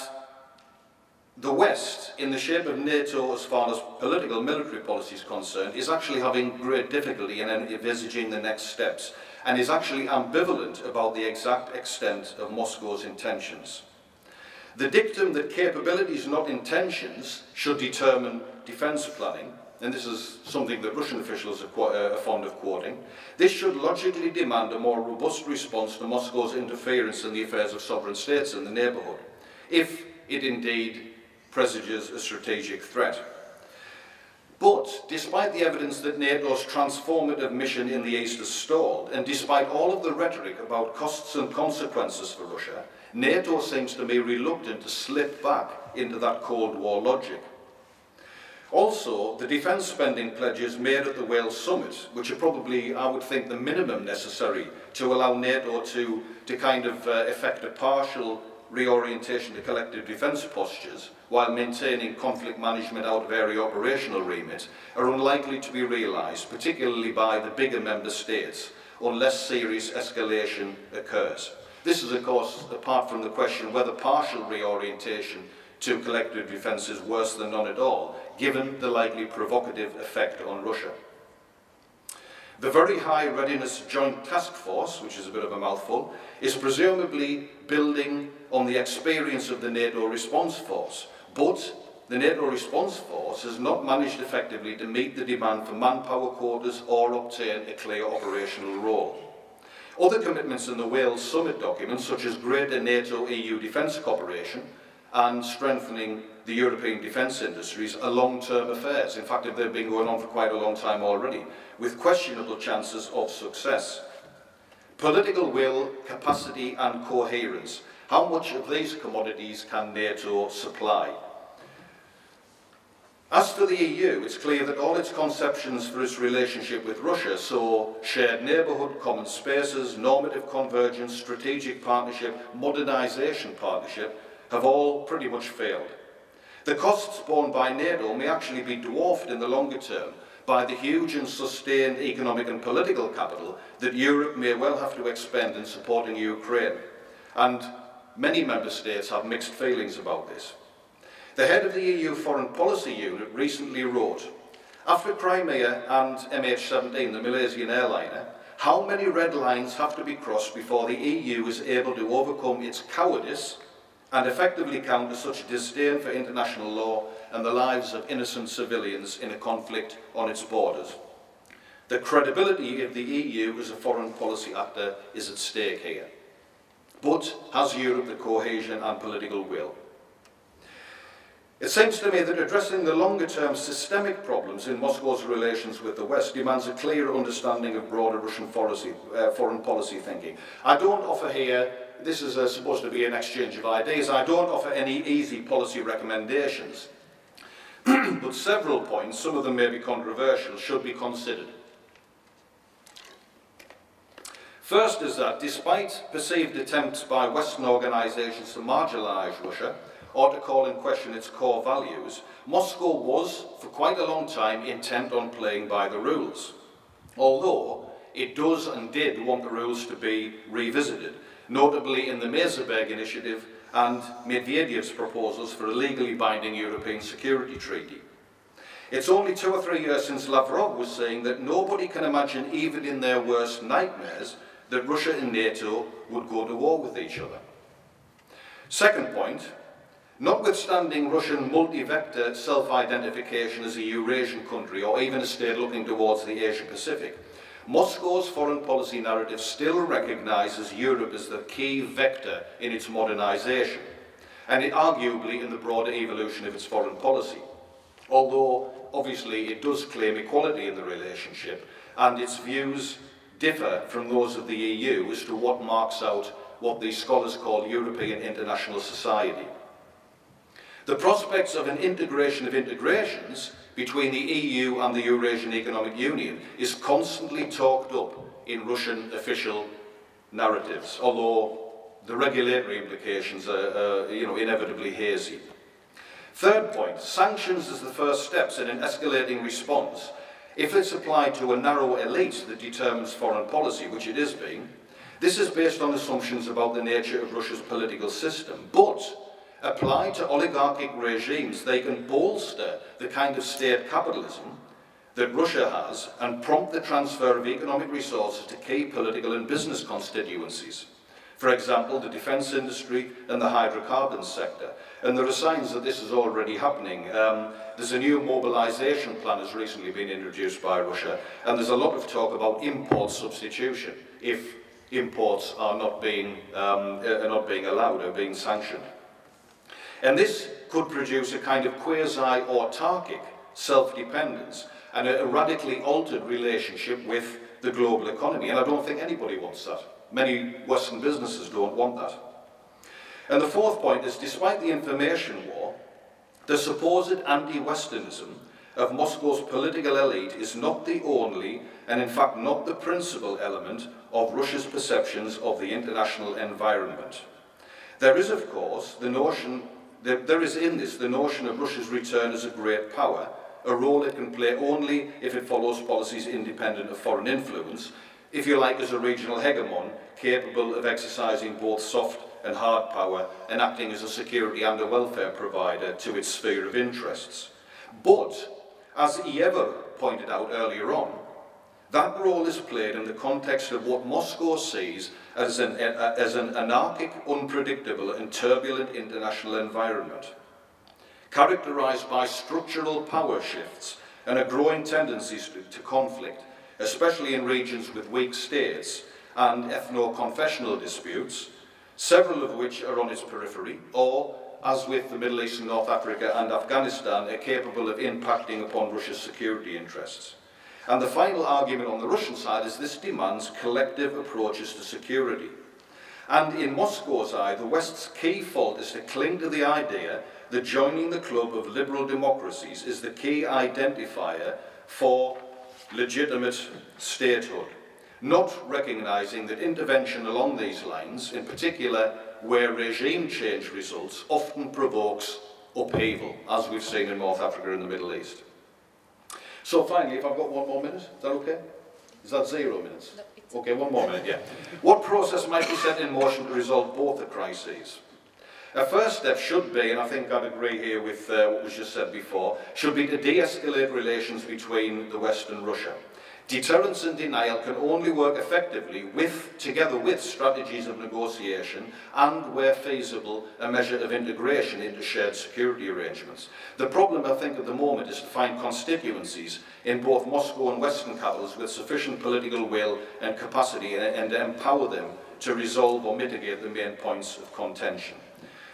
Speaker 4: the West, in the shape of NATO as far as political military policy is concerned, is actually having great difficulty in envisaging the next steps, and is actually ambivalent about the exact extent of Moscow's intentions. The dictum that capabilities, not intentions, should determine defence planning, and this is something that Russian officials are fond of quoting, this should logically demand a more robust response to Moscow's interference in the affairs of sovereign states in the neighbourhood, if it indeed presages a strategic threat. But despite the evidence that NATO's transformative mission in the East has stalled, and despite all of the rhetoric about costs and consequences for Russia, NATO seems to be reluctant to slip back into that Cold War logic. Also, the defence spending pledges made at the Wales summit, which are probably, I would think, the minimum necessary to allow NATO to kind of effect a partial reorientation to collective defence postures while maintaining conflict management out of area operational remit, are unlikely to be realised, particularly by the bigger member states, unless serious escalation occurs. This is, of course, apart from the question whether partial reorientation to collective defence is worse than none at all, given the likely provocative effect on Russia. The Very High Readiness Joint Task Force, which is a bit of a mouthful, is presumably building on the experience of the NATO Response Force, but the NATO Response Force has not managed effectively to meet the demand for manpower quotas or obtain a clear operational role. Other commitments in the Wales Summit document, such as greater NATO-EU defence cooperation and strengthening the European defence industries, are long-term affairs. In fact, they've been going on for quite a long time already, with questionable chances of success. Political will, capacity and coherence How much of these commodities can NATO supply? As for the EU, it's clear that all its conceptions for its relationship with Russia, so shared neighbourhood, common spaces, normative convergence, strategic partnership, modernisation partnership, have all pretty much failed. The costs borne by NATO may actually be dwarfed in the longer term by the huge and sustained economic and political capital that Europe may well have to expend in supporting Ukraine. And many member states have mixed feelings about this. The head of the EU Foreign Policy Unit recently wrote, after Crimea and MH17, the Malaysian airliner, how many red lines have to be crossed before the EU is able to overcome its cowardice and effectively counter such disdain for international law and the lives of innocent civilians in a conflict on its borders? The credibility of the EU as a foreign policy actor is at stake here. But has Europe the cohesion and political will? It seems to me that addressing the longer-term systemic problems in Moscow's relations with the West demands a clearer understanding of broader Russian foreign policy thinking. I don't offer here, this is supposed to be an exchange of ideas, I don't offer any easy policy recommendations. But several points, some of them may be controversial, should be considered. First is that despite perceived attempts by Western organisations to marginalise Russia, or to call in question its core values, Moscow was, for quite a long time, intent on playing by the rules. Although it does and did want the rules to be revisited, notably in the Meseberg Initiative and Medvedev's proposals for a legally binding European Security Treaty. It's only 2 or 3 years since Lavrov was saying that nobody can imagine, even in their worst nightmares, that Russia and NATO would go to war with each other. Second point, notwithstanding Russian multi-vector self-identification as a Eurasian country or even a state looking towards the Asia-Pacific, Moscow's foreign policy narrative still recognises Europe as the key vector in its modernisation, and it arguably in the broader evolution of its foreign policy. Although, obviously, it does claim equality in the relationship, and its views differ from those of the EU as to what marks out what these scholars call European international society. The prospects of an integration of integrations between the EU and the Eurasian Economic Union is constantly talked up in Russian official narratives, although the regulatory implications are inevitably hazy. Third point, sanctions as the first steps in an escalating response, if it's applied to a narrow elite that determines foreign policy, which it is being, this is based on assumptions about the nature of Russia's political system, but applied to oligarchic regimes, they can bolster the kind of state capitalism that Russia has and prompt the transfer of economic resources to key political and business constituencies. For example, the defence industry and the hydrocarbons sector. And there are signs that this is already happening. There's a new mobilisation plan that's recently been introduced by Russia, and there's a lot of talk about import substitution if imports are not being allowed or being sanctioned. And this could produce a kind of quasi-autarkic self-dependence and a radically altered relationship with the global economy. And I don't think anybody wants that. Many Western businesses don't want that. And the fourth point is, despite the information war, the supposed anti-Westernism of Moscow's political elite is not the only, and in fact not the principal element of Russia's perceptions of the international environment. There is, of course, the notion of Russia's return as a great power, a role it can play only if it follows policies independent of foreign influence, if you like, as a regional hegemon, capable of exercising both soft and hard power and acting as a security and a welfare provider to its sphere of interests. But, as Ieva pointed out earlier on, that role is played in the context of what Moscow sees as an anarchic, unpredictable and turbulent international environment, characterised by structural power shifts and a growing tendency to conflict, especially in regions with weak states and ethno-confessional disputes, several of which are on its periphery, or, as with the Middle East and North Africa and Afghanistan, are capable of impacting upon Russia's security interests. And the final argument on the Russian side is this demands collective approaches to security. And in Moscow's eye, the West's key fault is to cling to the idea that joining the club of liberal democracies is the key identifier for legitimate statehood, not recognising that intervention along these lines, in particular where regime change results, often provokes upheaval, as we've seen in North Africa and the Middle East. So finally, if I've got 1 more minute, is that okay? Is that 0 minutes? Okay, 1 more minute, yeah. What process might be set in motion to resolve both the crises? A first step should be, and I think I'd agree here with what was just said before, should be to de-escalate relations between the West and Russia. Deterrence and denial can only work effectively together with strategies of negotiation and, where feasible, a measure of integration into shared security arrangements. The problem, I think, at the moment is to find constituencies in both Moscow and Western capitals with sufficient political will and capacity and empower them to resolve or mitigate the main points of contention.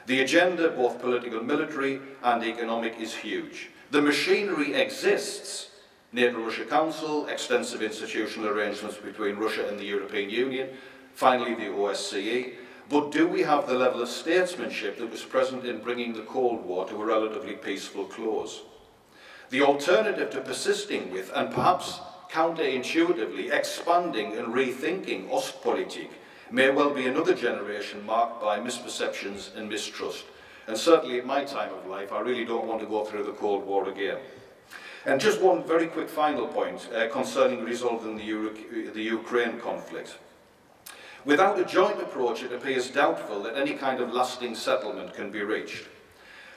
Speaker 4: The agenda, both political, military and economic, is huge. The machinery exists. NATO-Russia Council, extensive institutional arrangements between Russia and the European Union, finally the OSCE. But do we have the level of statesmanship that was present in bringing the Cold War to a relatively peaceful close? The alternative to persisting with, and perhaps counterintuitively expanding and rethinking Ostpolitik may well be another generation marked by misperceptions and mistrust. And certainly at my time of life, I really don't want to go through the Cold War again. And just one very quick final point concerning resolving the Ukraine conflict. Without a joint approach, it appears doubtful that any kind of lasting settlement can be reached.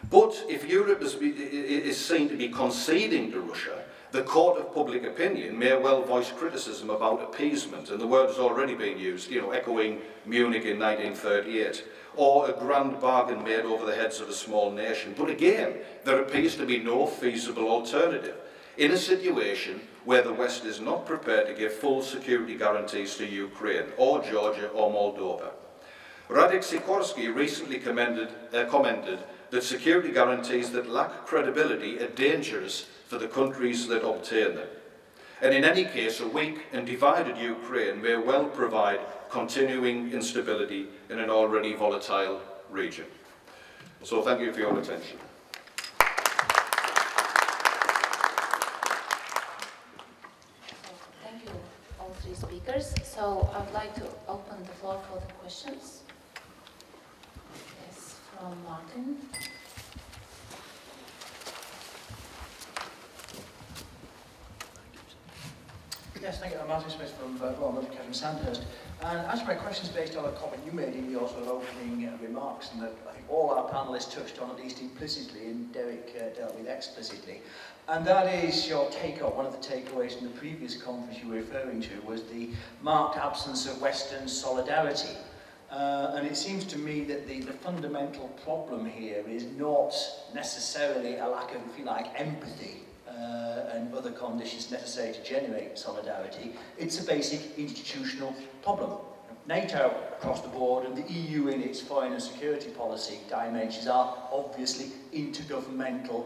Speaker 4: But if Europe is seen to be conceding to Russia, the court of public opinion may well voice criticism about appeasement, and the word has already been used, echoing Munich in 1938, or a grand bargain made over the heads of a small nation. But again, there appears to be no feasible alternative in a situation where the West is not prepared to give full security guarantees to Ukraine, or Georgia, or Moldova. Radek Sikorski recently commented that security guarantees that lack credibility are dangerous for the countries that obtain them. And in any case, a weak and divided Ukraine may well provide continuing instability in an already volatile region. So thank you for your attention.
Speaker 1: Thank you, all 3 speakers. So I would like to open the floor for the questions. Yes, from Martin.
Speaker 5: Yes, thank you. I'm Martin Smith from Royal Military Academy Sandhurst. And actually my question is based on a comment you made in your sort of opening remarks, and that I think all our panellists touched on, at least implicitly, and Derek dealt with explicitly. And that is your take-on, one of the takeaways from the previous conference you were referring to, was the marked absence of Western solidarity. And it seems to me that the fundamental problem here is not necessarily a lack of, if you like, empathy and other conditions necessary to generate solidarity. It's a basic institutional problem. NATO across the board and the EU in its foreign and security policy dimensions are obviously intergovernmental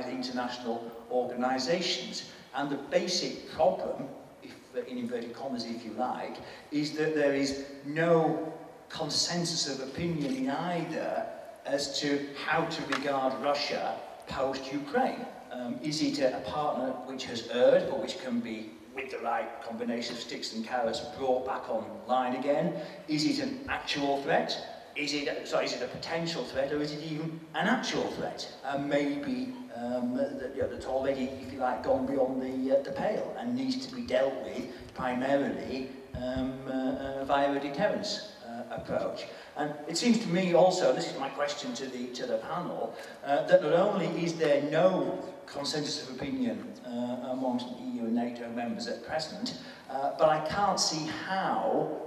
Speaker 5: international organisations. And the basic problem, in inverted commas if you like, is that there is no consensus of opinion in either as to how to regard Russia post-Ukraine. Is it a partner which has erred, but which can be, with the right combination of sticks and carrots, brought back online again? Is it an actual threat? Is it a potential threat, or is it even an actual threat? Maybe that's already, if you like, gone beyond the pale and needs to be dealt with primarily via a deterrence approach. And it seems to me also, and this is my question to the panel, that not only is there no consensus of opinion amongst EU and NATO members at present, but I can't see how,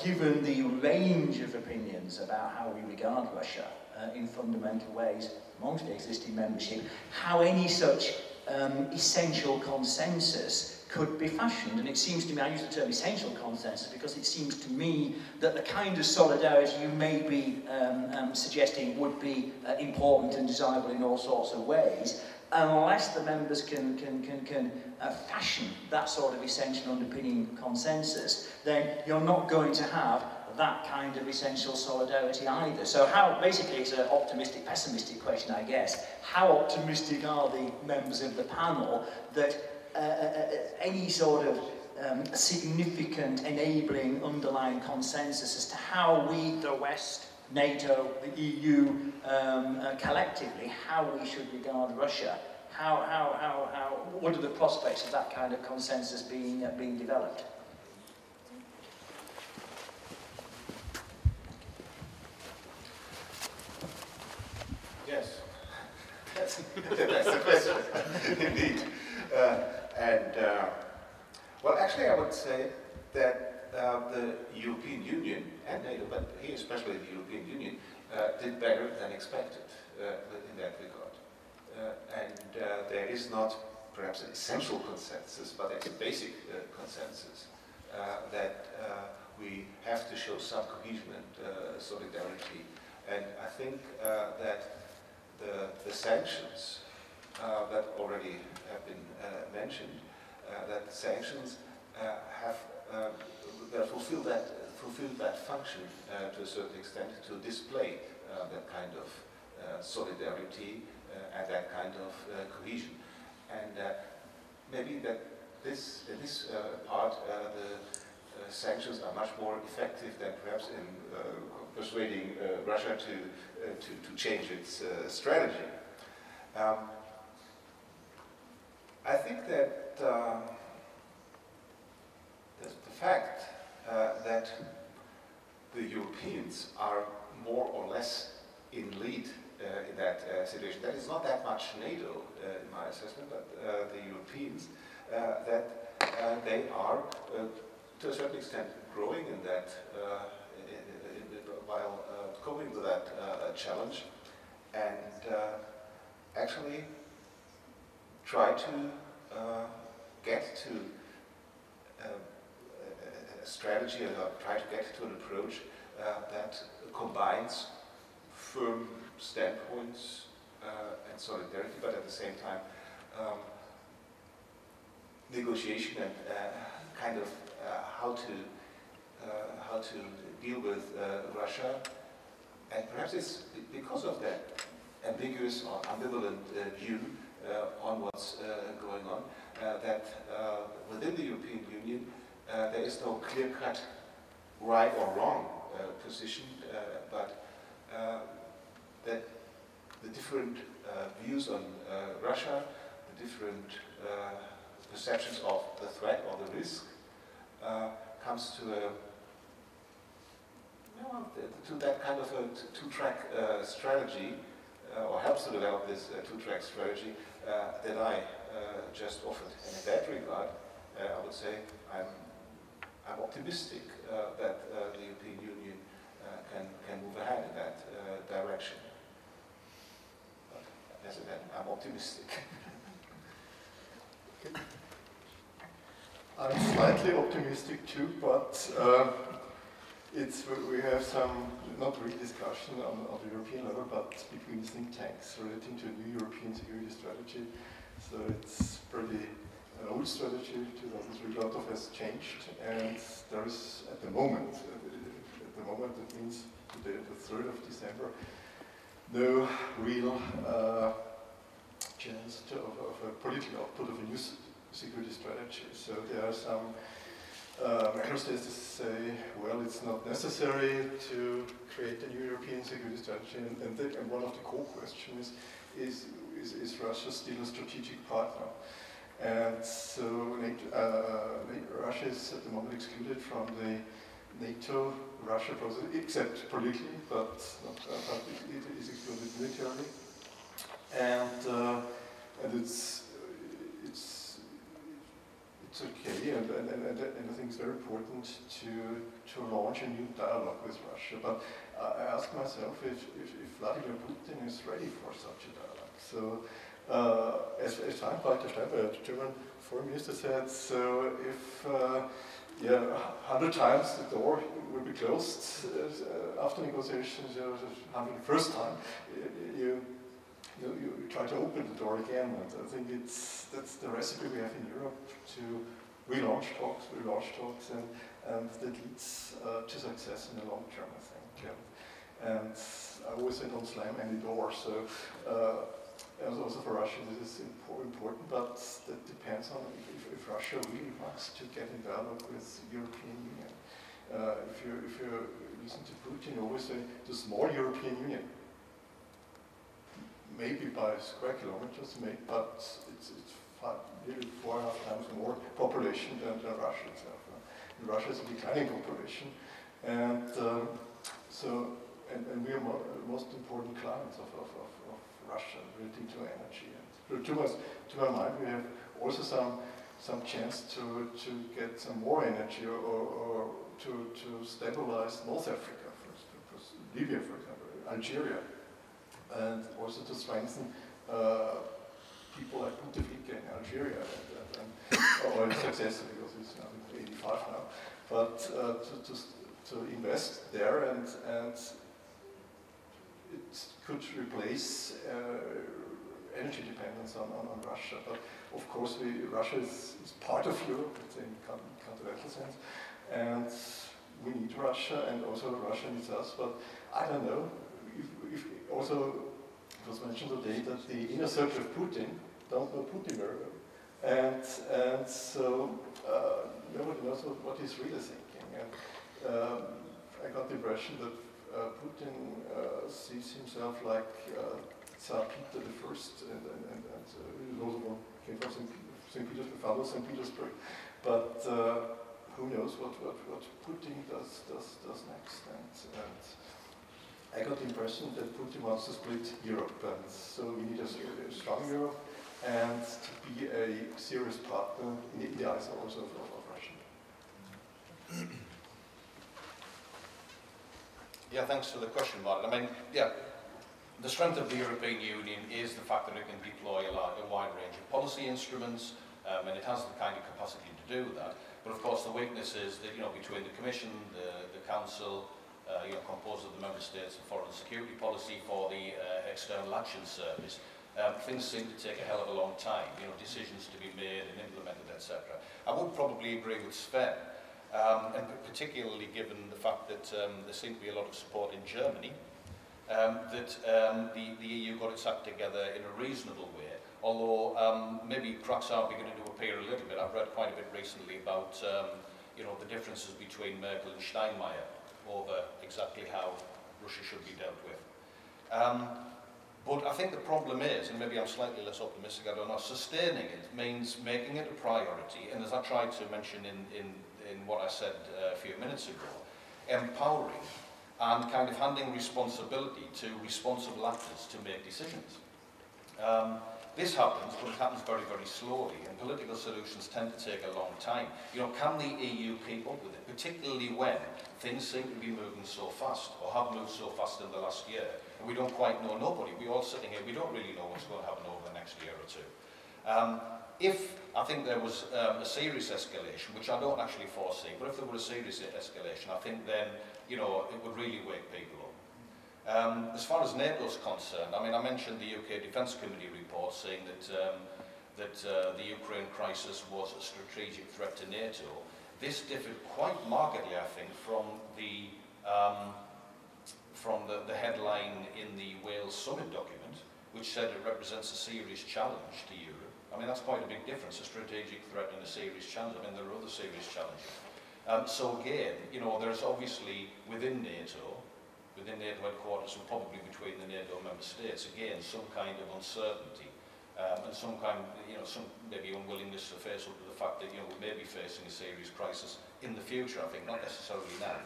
Speaker 5: given the range of opinions about how we regard Russia in fundamental ways amongst the existing membership, how any such essential consensus could be fashioned. And it seems to me, I use the term essential consensus because it seems to me that the kind of solidarity you may be suggesting would be important and desirable in all sorts of ways, unless the members can fashion that sort of essential underpinning consensus, then you're not going to have that kind of essential solidarity either. So how, basically it's an optimistic, pessimistic question, I guess. How optimistic are the members of the panel that any sort of significant enabling underlying consensus as to how we, the West, NATO, the EU, collectively, how we should regard Russia? What are the prospects of that kind of consensus being developed?
Speaker 2: Yes, that's the question, indeed. Well, actually, I would say that the European Union and NATO, but here especially the European Union, did better than expected in that regard. There is not perhaps an essential consensus, but it's a basic consensus that we have to show some cohesion and solidarity. And I think that the sanctions that already have been mentioned, that the sanctions have fulfilled that function to a certain extent, to display that kind of solidarity and that kind of cohesion. And maybe that in this part the sanctions are much more effective than perhaps in persuading Russia to change its strategy. I think that the fact that the Europeans are more or less in lead in that situation, that is not that much NATO in my assessment, but the Europeans, that they are to a certain extent growing in that while coping with that challenge, and actually try to get to a strategy and try to get to an approach that combines firm standpoints and solidarity, but at the same time negotiation and kind of how to deal with Russia. And perhaps it's because of that ambiguous or ambivalent view on what's going on, that within the European Union there is no clear-cut right or wrong position, but that the different views on Russia, the different perceptions of the threat or the risk, comes to that kind of a two-track strategy, or helps to develop this two-track strategy that I just offered. And in that regard, I would say I'm optimistic that the European Union can move ahead in that direction. But as I said, I'm optimistic.
Speaker 3: I'm slightly optimistic too, but we have some, not real discussion on the European level, but between think tanks relating to a new European security strategy. So it's pretty an old strategy, 2003, a lot of has changed, and there is at the moment, that means today, the 3rd of December, no real chance of a political output of a new security strategy. So there are some member states that say, well, it's not necessary to create a new European security strategy, and one of the core questions is Russia still a strategic partner? And so Russia is at the moment excluded from the NATO-Russia process, except politically, but it is excluded militarily. And it's okay, and I think it's very important to launch a new dialogue with Russia. But I ask myself if Vladimir Putin is ready for such a dialogue. So As Frank-Walter Steinmeier, the German foreign minister, said, so if 100 times the door will be closed after negotiations, 101st time you try to open the door again. And I think that's the recipe we have in Europe to relaunch talks, and that leads to success in the long term, I think. And I always say don't slam any door. So also for Russia this is important, but that depends on if Russia really wants to get in dialogue with the European Union. If you listen to Putin, you always say the small European Union. Maybe by square kilometers, but it's nearly 4.5 times more population than Russia itself. And Russia is a declining population, and and we are most important clients of Russia relating to energy. And to my mind, we have also some chance to get some more energy or to stabilize North Africa, Libya, for example, Algeria, and also to strengthen people like Bouteflika in Algeria, or his successor, because he's now 85 now, but to invest there, and it could replace energy dependence on Russia. But of course, Russia is part of Europe, in continental sense, and we need Russia, and also Russia needs us. But I don't know. If also, it was mentioned today that the inner circle of Putin don't know Putin very well, and so nobody knows what he's really thinking. And I got the impression that Putin sees himself like Tsar Peter I, and those one came from St. Petersburg, father of St. Petersburg. But who knows what Putin does next? And I got the impression that Putin wants to split Europe, and so we need a strong Europe and to be a serious partner in the eyes also of Russia.
Speaker 4: Yeah, thanks for the question, Martin. I mean, yeah, the strength of the European Union is the fact that it can deploy a wide range of policy instruments, and it has the kind of capacity to do that. But of course, the weakness is that, between the Commission, the Council, composed of the Member States and Foreign Security Policy for the External Action Service, things seem to take a hell of a long time, decisions to be made and implemented, etc. I would probably agree with Sven, and particularly given the fact that there seems to be a lot of support in Germany, that the EU got its act together in a reasonable way, although maybe cracks are beginning to appear a little bit. I've read quite a bit recently about the differences between Merkel and Steinmeier over exactly how Russia should be dealt with. But I think the problem is, and maybe I'm slightly less optimistic, I don't know, sustaining it means making it a priority, and as I tried to mention in what I said a few minutes ago, empowering and kind of handing responsibility to responsible actors to make decisions. This happens, but it happens very, very slowly, and political solutions tend to take a long time. Can the EU keep up with it, particularly when things seem to be moving so fast, or have moved so fast in the last year, and we don't quite know, nobody, we're all sitting here, we don't really know what's going to happen over the next year or two. If I think there was a serious escalation, which I don't actually foresee, but if there were a serious escalation, I think then, it would really wake people up. As far as NATO's concerned, I mean, I mentioned the UK Defence Committee report saying that the Ukraine crisis was a strategic threat to NATO. This differed quite markedly, I think, from the headline in the Wales Summit document, which said it represents a serious challenge to Europe. I mean, that's quite a big difference, a strategic threat and a serious challenge. I mean, there are other serious challenges. So again, there's obviously within NATO headquarters and probably between the NATO member states, again, some kind of uncertainty and some kind, some maybe unwillingness to face up to the fact that, we may be facing a serious crisis in the future, I think, not necessarily now.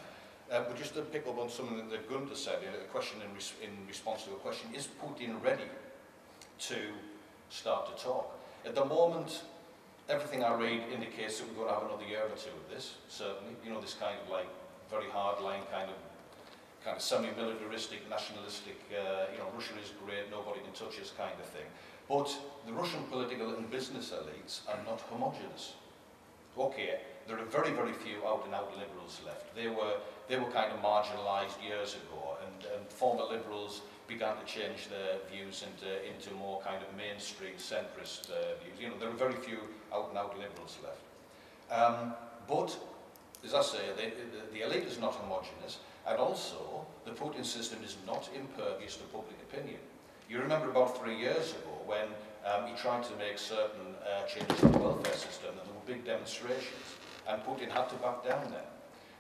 Speaker 4: But just to pick up on something that Gunther said, a question in response to a question, is Putin ready to start to talk? At the moment, everything I read indicates that we're going to have another year or two of this, certainly. This kind of like very hard-line kind of semi-militaristic, nationalistic, Russia is great, nobody can touch us kind of thing. But the Russian political and business elites are not homogenous. Okay, there are very, very few out-and-out liberals left. They were kind of marginalised years ago, and former liberals began to change their views into more kind of mainstream centrist views. You know, there are very few out-and-out liberals left. But, as I say, the elite is not homogenous, and also the Putin system is not impervious to public opinion. You remember about 3 years ago when he tried to make certain changes to the welfare system, and there were big demonstrations, and Putin had to back down then.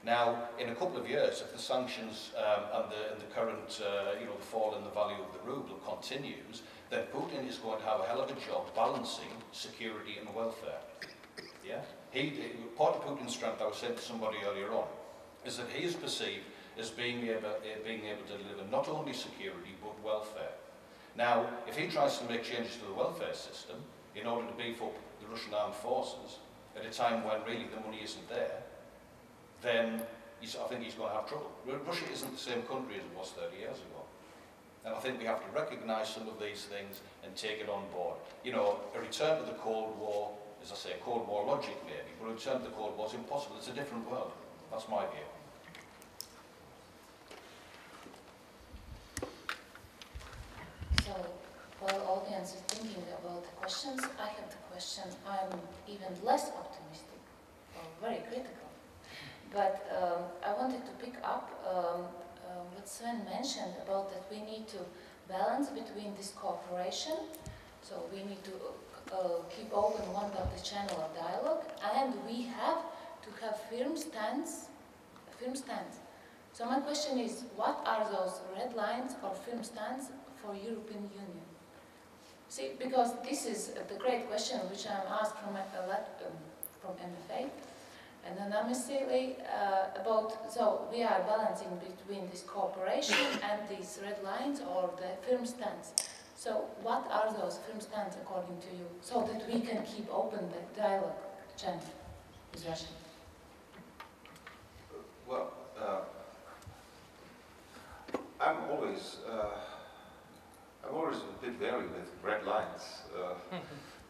Speaker 4: Now, in a couple of years, if the sanctions and the current, you know, the fall in the value of the ruble continues, then Putin is going to have a hell of a job balancing security and welfare. Yeah? Part of Putin's strength, I was saying to somebody earlier on, is that he is perceived as being able to deliver not only security, but welfare. Now, if he tries to make changes to the welfare system in order to beef up the Russian armed forces at a time when really the money isn't there, then I think he's going to have trouble. Russia isn't the same country as it was 30 years ago. And I think we have to recognise some of these things and take it on board. You know, a return to the Cold War, as I say, Cold War logic maybe, but a return to the Cold War is impossible. It's a different world. That's my view.
Speaker 1: So, while the audience is thinking about the questions, I have the question. I'm even less optimistic, or very critical. But I wanted to pick up what Sven mentioned about that we need to balance between this cooperation. So we need to keep open one of the channel of dialogue, and we have to have firm stance. So my question is, what are those red lines or firm stance for European Union? See, because this is the great question which I'm asked from MFA. And anonymously about, so we are balancing between this cooperation and these red lines or the firm stance. So what are those firm stance according to you, so that we can keep open the dialogue channel with Russia?
Speaker 2: Well, I'm always a bit wary with red lines.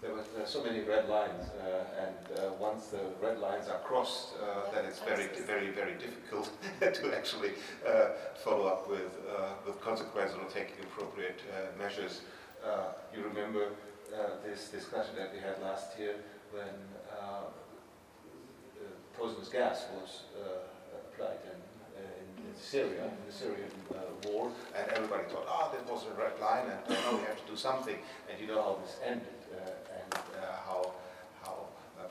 Speaker 2: There are so many red lines, and once the red lines are crossed, then it's very, very difficult to actually follow up with consequences or taking appropriate measures. You remember this discussion that we had last year when poisonous gas was applied in Syria, in the Syrian war, and everybody thought, oh, that was a red line, and now we have to do something. And you know how this ended. How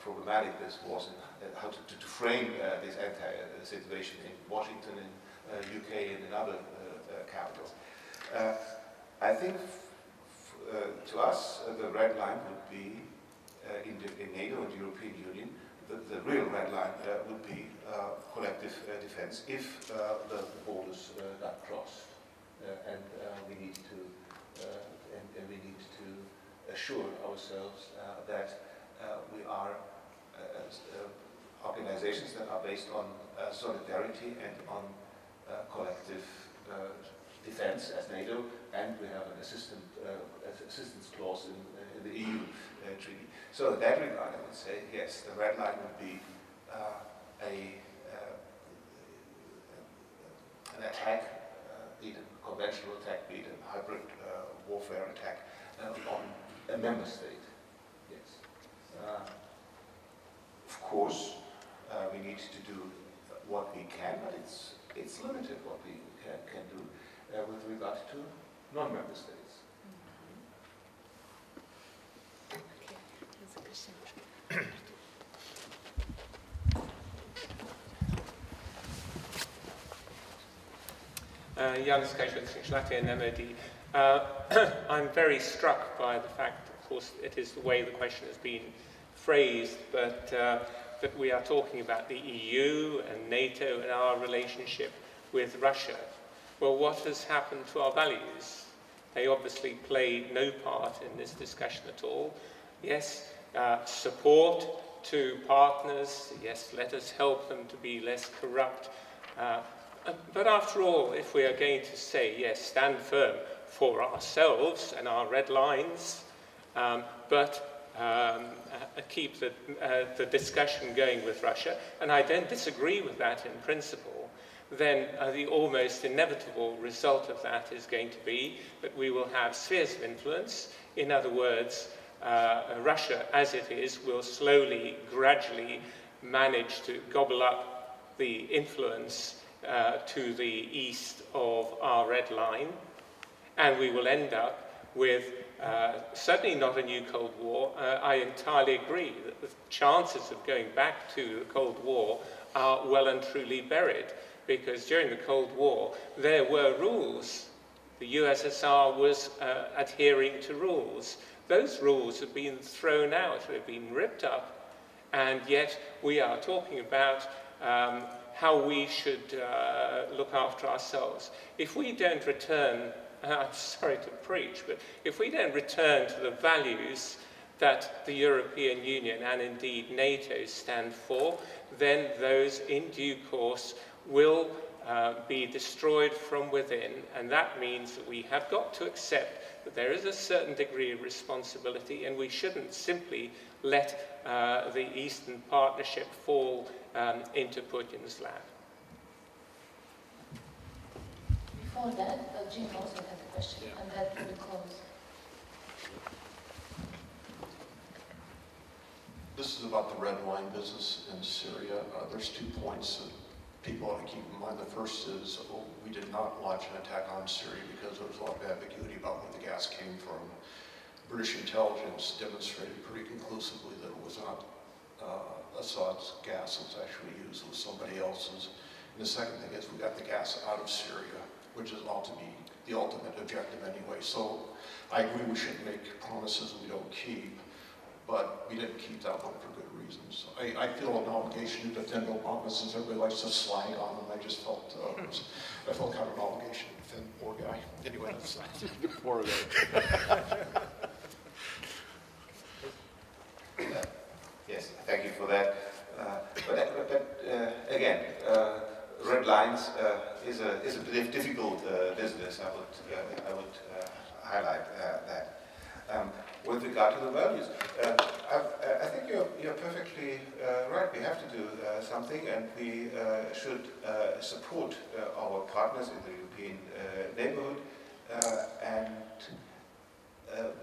Speaker 2: problematic this was, and how to frame this entire situation in Washington, in UK, and in other capitals. I think to us the red line would be in NATO and the European Union. The real red line would be collective defense if the borders got crossed, and we need to assure ourselves that we are organizations that are based on solidarity and on collective defense as NATO, and we have an assistance clause in the EU treaty. So in that regard, I would say, yes, the red line would be an attack, be it a conventional attack, be it a hybrid warfare attack on a member state. Yes. Of course, we need to do what we can, but it's limited what we can do with regard to non-member states.
Speaker 1: Okay, here's a question.
Speaker 6: Janis Kajwicz, Latvian MOD. I'm very struck by the fact, of course, it is the way the question has been phrased, but that we are talking about the EU and NATO and our relationship with Russia. Well, what has happened to our values? They obviously play no part in this discussion at all. Yes, support to partners. Yes, let us help them to be less corrupt. But after all, if we are going to say, yes, stand firm for ourselves and our red lines, but keep the discussion going with Russia, and I don't disagree with that in principle, then the almost inevitable result of that is going to be that we will have spheres of influence. In other words, Russia, as it is, will slowly, gradually manage to gobble up the influence to the east of our red line, and we will end up with certainly not a new Cold War. I entirely agree that the chances of going back to the Cold War are well and truly buried, because during the Cold War there were rules. The USSR was adhering to rules. Those rules have been thrown out, they've been ripped up, and yet we are talking about how we should look after ourselves. If we don't return, I'm sorry to preach, but if we don't return to the values that the European Union and indeed NATO stand for, then those in due course will be destroyed from within, and that means that we have got to accept that there is a certain degree of responsibility, and we shouldn't simply let the Eastern Partnership fall into Putin's lap.
Speaker 1: Before that, Jim also had a question, and that will close.
Speaker 7: This is about the red line business in Syria. There's 2 points that people ought to keep in mind. The first is, we did not launch an attack on Syria because there was a lot of ambiguity about where the gas came from. British intelligence demonstrated pretty conclusively that it was not Assad's gas that was actually used, it was somebody else's. And the second thing is, we got the gas out of Syria, which is ought to be the ultimate objective anyway. So I agree we shouldn't make promises we don't keep, but we didn't keep that one for good reasons. I feel an obligation to defend Obama, since everybody likes to slag on him. I just felt I felt kind of an obligation to defend the poor guy. Anyway, that's the poor guy.
Speaker 2: Yes, thank you for that. Again, red lines is a difficult business. I would highlight that. With regard to the values, I think you're perfectly right. We have to do something, and we should support our partners in the European neighborhood, and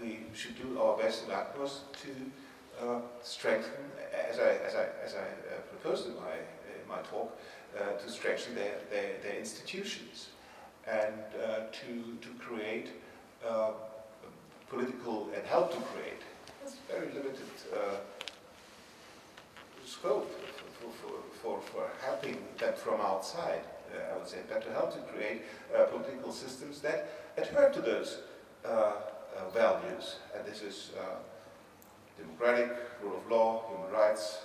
Speaker 2: we should do our best and utmost to strengthen, as I proposed in my talk, to strengthen their institutions and to create political and help to create. There's very limited scope for helping them from outside. I would say, but to help to create political systems that adhere to those values, and this is democratic, rule of law, human rights,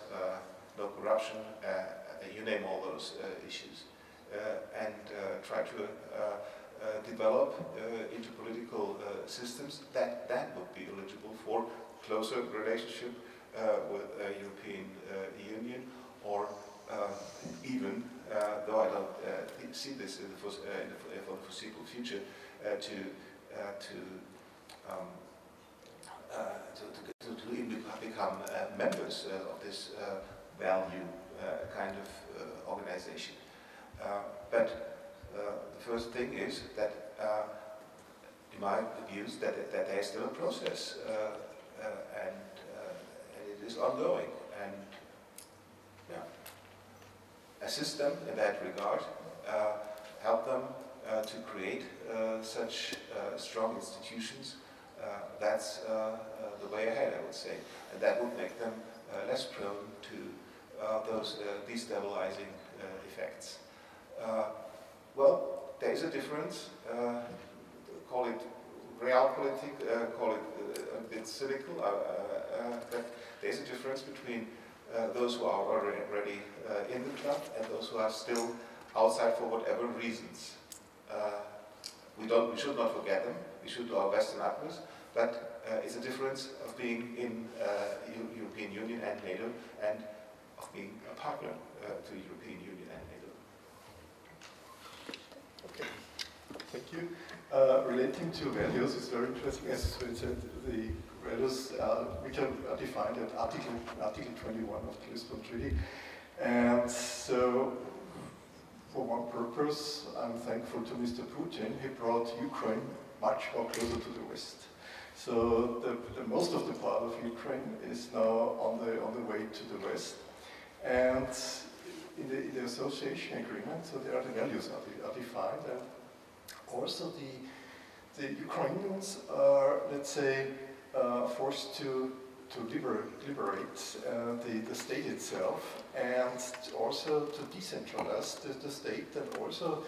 Speaker 2: no corruption, you name all those issues, and try to develop into political systems that would be eligible for closer relationship with the European Union, or even, though I don't see this for the foreseeable future, to even become members of this value kind of organization. But the first thing is that, in my views, that there is still a process, and it is ongoing, and assist them in that regard, help them to create such strong institutions. That's the way ahead, I would say, and that would make them less prone to those destabilizing effects. Well, there is a difference, call it realpolitik, call it a bit cynical, but there is a difference between those who are already in the club and those who are still outside for whatever reasons. We should not forget them, we should do our best and utmost, but it's a difference of being in European Union and NATO, and of being a partner to the European Union and NATO.
Speaker 3: Okay, thank you. Relating to values is very interesting. As I said, the values which are defined at Article 21 of the Lisbon Treaty. And so, for one purpose, I'm thankful to Mr. Putin. He brought Ukraine much more closer to the West. So the most of the part of Ukraine is now on the way to the West. And in the association agreement, so there are the values are defined, and also the Ukrainians are, let's say, forced to liberate the state itself, and also to decentralize the state, and also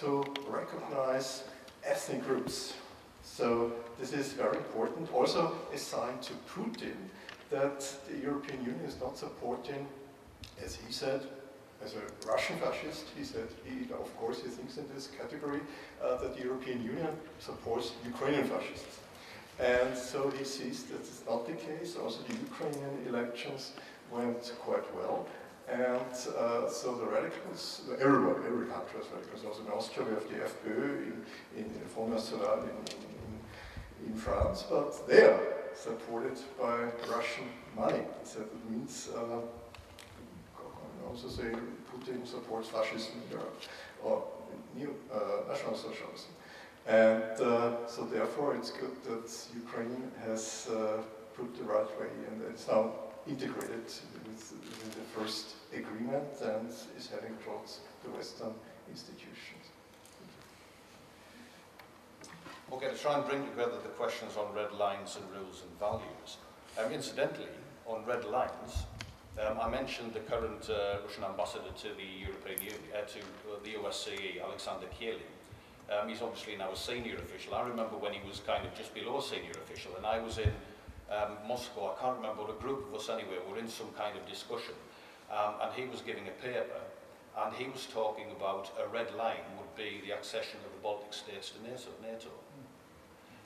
Speaker 3: to recognize ethnic groups. So this is very important. Also a sign to Putin that the European Union is not supporting, as he said, as a Russian fascist, he said, of course he thinks in this category, that the European Union supports Ukrainian fascists. And so he sees that it's not the case. Also the Ukrainian elections went quite well. And so the radicals, every country has radicals. Also in Austria we have the FPÖ, in Front National in France, but they are supported by Russian money. So that means, also say Putin supports fascism in Europe, or new national socialism. And so therefore it's good that Ukraine has put the right way, and it's now integrated with the first agreement and is heading towards the Western institutions.
Speaker 4: Okay, to try and bring together the questions on red lines and rules and values. Incidentally, on red lines, I mentioned the current Russian ambassador to the European Union, to the OSCE, Alexander Kielin. He's obviously now a senior official. I remember when he was kind of just below a senior official, and I was in Moscow, I can't remember, but a group of us anyway were in some kind of discussion, and he was giving a paper, and he was talking about a red line would be the accession of the Baltic states to NATO.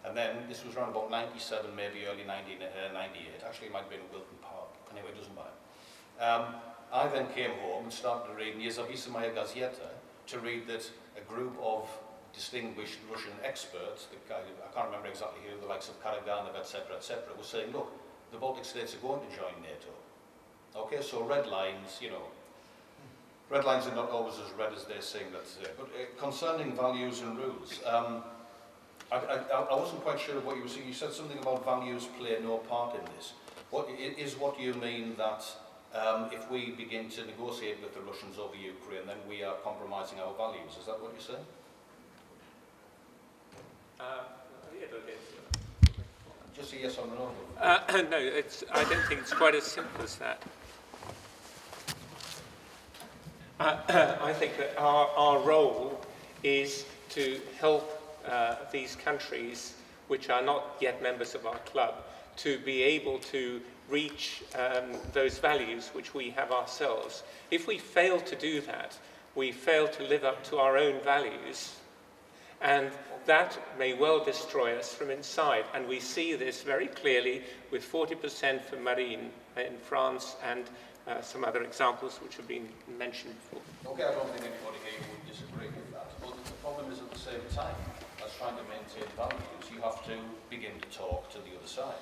Speaker 4: And then, this was around about 97, maybe early 1998, actually it might have been Wilton Park, anyway, it doesn't matter. I then came home and started to read Nezavissimaya Gazeta, to read that a group of distinguished Russian experts, I can't remember exactly who, the likes of Karaganov, etc., were saying, look, the Baltic states are going to join NATO. Okay, so red lines, you know, red lines are not always as red as they seem, let's say. But concerning values and rules, I wasn't quite sure what you were saying. You said something about values play no part in this. What you mean that if we begin to negotiate with the Russians over Ukraine, then we are compromising our values? Is that what you're saying? Just a yes or no?
Speaker 6: No, I don't think it's quite as simple as that. I think that our role is to help these countries, which are not yet members of our club, to be able to reach those values which we have ourselves. If we fail to do that, we fail to live up to our own values, and that may well destroy us from inside. And we see this very clearly with 40% for Marine in France and some other examples which have been mentioned before.
Speaker 4: Okay, I don't think anybody here would disagree with that. But the problem is, at the same time as trying to maintain values, you have to begin to talk to the other side.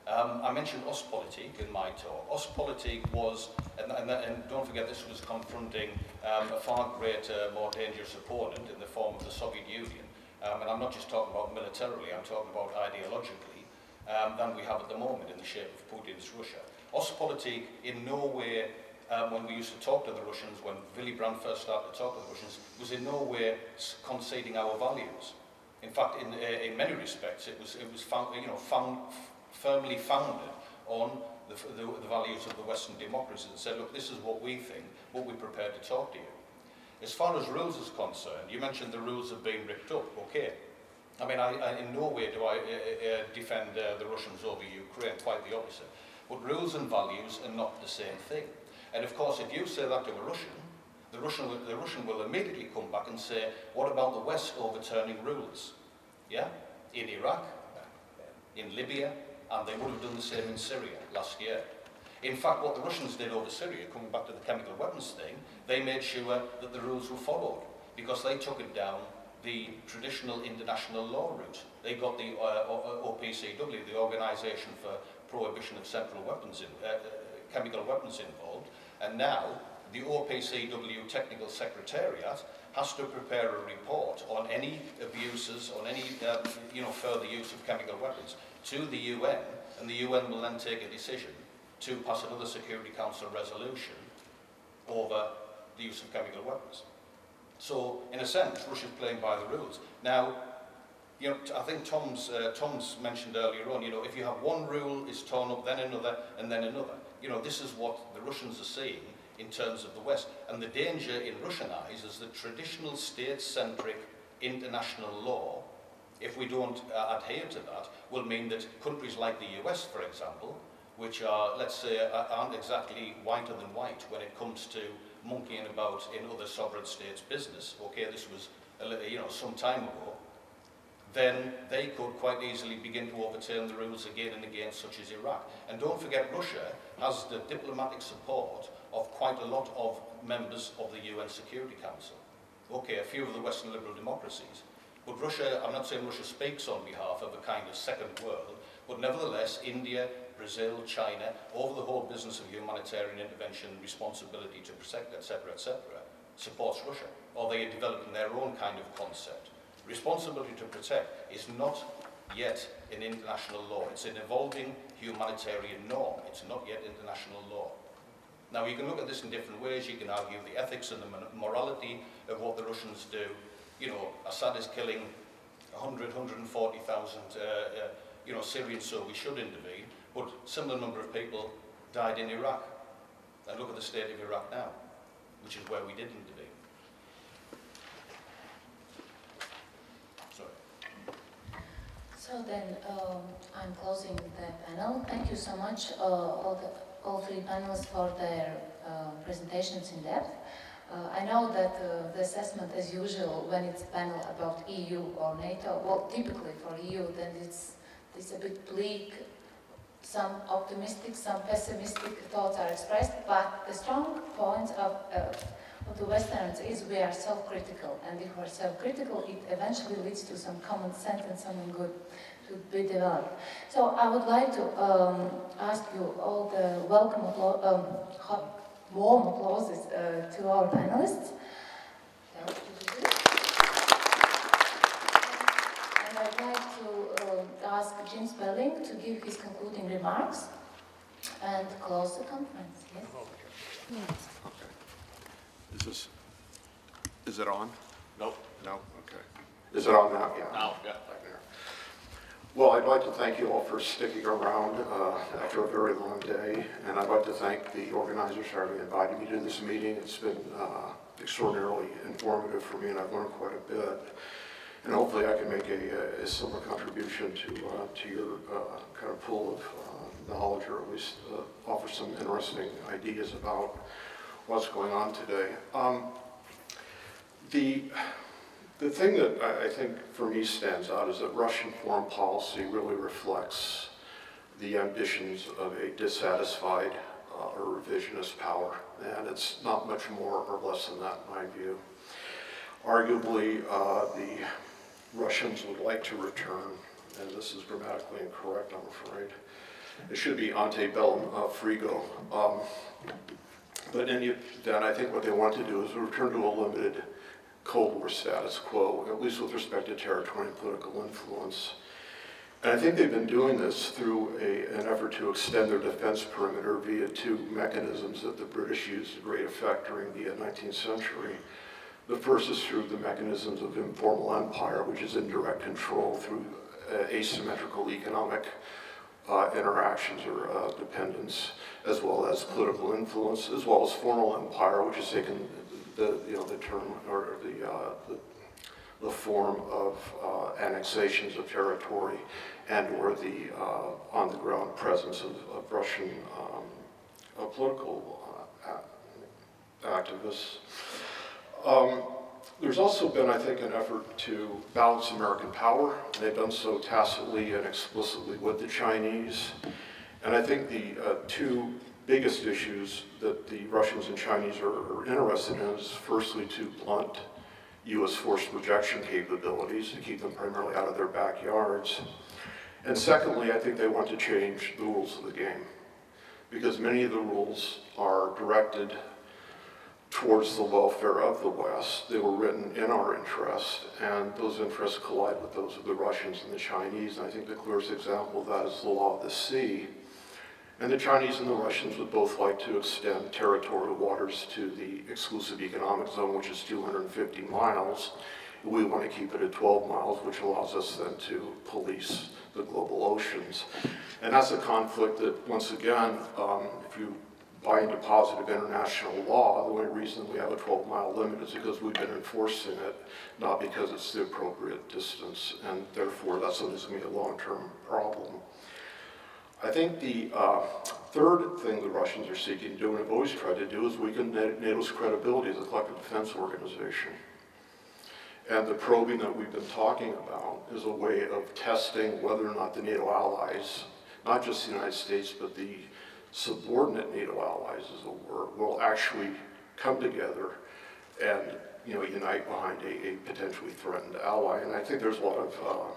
Speaker 4: I mentioned Ostpolitik in my talk. Ostpolitik was, and don't forget, this was confronting a far greater, more dangerous opponent in the form of the Soviet Union. And I'm not just talking about militarily, I'm talking about ideologically, than we have at the moment in the shape of Putin's Russia. Ostpolitik in no way, when we used to talk to the Russians, when Willy Brandt first started to talk to the Russians, was in no way conceding our values. In fact, in many respects, it was firmly founded on the values of the Western democracies, and said, look, this is what we think, what we're prepared to talk to you. As far as rules is concerned, you mentioned the rules have been ripped up. Okay. I mean, in no way do I defend the Russians over Ukraine, quite the opposite. But rules and values are not the same thing. And of course, if you say that to a Russian, the Russian will immediately come back and say, what about the West overturning rules? Yeah? In Iraq, in Libya, and they would have done the same in Syria last year. In fact, what the Russians did over Syria, coming back to the chemical weapons thing, they made sure that the rules were followed, because they took it down the traditional international law route. They got the OPCW, the Organisation for Prohibition of Chemical Weapons involved, and now the OPCW Technical Secretariat has to prepare a report on any abuses, on any further use of chemical weapons to the UN, and the UN will then take a decision to pass another Security Council resolution over the use of chemical weapons. So, in a sense, Russia's playing by the rules. Now, I think Tom's mentioned earlier on, if you have one rule is torn up, then another, and then another. This is what the Russians are seeing in terms of the West. And the danger in Russian eyes is that traditional state-centric international law, if we don't adhere to that, will mean that countries like the US, for example, which are, let's say, aren't exactly whiter than white when it comes to monkeying about in other sovereign states' business. Okay, this was some time ago. Then they could quite easily begin to overturn the rules again and again, such as Iraq. And don't forget, Russia has the diplomatic support of quite a lot of members of the UN Security Council. Okay, a few of the Western liberal democracies. But Russia, I'm not saying Russia speaks on behalf of a kind of second world, but nevertheless, India, Brazil, China, over the whole business of humanitarian intervention, responsibility to protect, etc., supports Russia. Or they are developing their own kind of concept. Responsibility to protect is not yet in international law. It's an evolving humanitarian norm. It's not yet international law. Now, you can look at this in different ways. You can argue the ethics and the morality of what the Russians do. Assad is killing 140,000 Syrians, so we should intervene. But similar number of people died in Iraq. And look at the state of Iraq now, which is where we did intervene.
Speaker 1: So then, I'm closing the panel. Thank you so much, all three panelists, for their presentations in depth. I know that the assessment, as usual, when it's a panel about EU or NATO, well, typically for EU, then it's a bit bleak. Some optimistic, some pessimistic thoughts are expressed, but the strong point of the Westerners is we are self-critical, and if we're self-critical, it eventually leads to some common sense and something good to be developed. So I would like to ask you all the warm applauses to our panelists. And I'd like to ask Jim Spelling to give his concluding remarks and close the conference. Yes?
Speaker 2: Is it on?
Speaker 7: Nope.
Speaker 2: No? Okay. Is it on now? Yeah.
Speaker 7: Now, yeah.
Speaker 2: Right there. Well, I'd like to thank you all for sticking around after a very long day, and I'd like to thank the organizers for having invited me to this meeting. It's been extraordinarily informative for me, and I've learned quite a bit. And hopefully I can make a similar contribution to your kind of pool of knowledge, or at least offer some interesting ideas about what's going on today. The thing that I think for me stands out is that Russian foreign policy really reflects the ambitions of a dissatisfied or revisionist power, and it's not much more or less than that in my view. Arguably, the Russians would like to return, and this is grammatically incorrect, I'm afraid. It should be antebellum frigo. But in any event, I think what they want to do is return to a limited Cold War status quo, at least with respect to territory and political influence. And I think they've been doing this through an effort to extend their defense perimeter via two mechanisms that the British used to great effect during the 19th century. The first is through the mechanisms of informal empire, which is indirect control through asymmetrical economic interactions or dependence, as well as political influence, as well as formal empire, which has taken the term or the form of annexations of territory and or the on-the-ground presence of Russian political activists. There's also been, I think, an effort to balance American power. They've done so tacitly and explicitly with the Chinese. And I think the two biggest issues that the Russians and Chinese are interested in is firstly to blunt
Speaker 7: U.S. force projection capabilities to keep them primarily out of their backyards. And secondly, I think they want to change the rules of the game, because many of the rules are directed towards the welfare of the West. They were written in our interest, and those interests collide with those of the Russians and the Chinese. And I think the clearest example of that is the law of the sea. And the Chinese and the Russians would both like to extend territorial waters to the exclusive economic zone, which is 250 miles. We want to keep it at 12 miles, which allows us then to police the global oceans. And that's a conflict that, once again, if you buy into positive international law, the only reason we have a 12-mile limit is because we've been enforcing it, not because it's the appropriate distance, and therefore that's something that's going to be a long-term problem. I think the third thing the Russians are seeking to do, and have always tried to do, is weaken NATO's credibility as a collective defense organization. And the probing that we've been talking about is a way of testing whether or not the NATO allies, not just the United States, but the subordinate NATO allies, as it were, will actually come together and unite behind a potentially threatened ally. And I think there's a lot of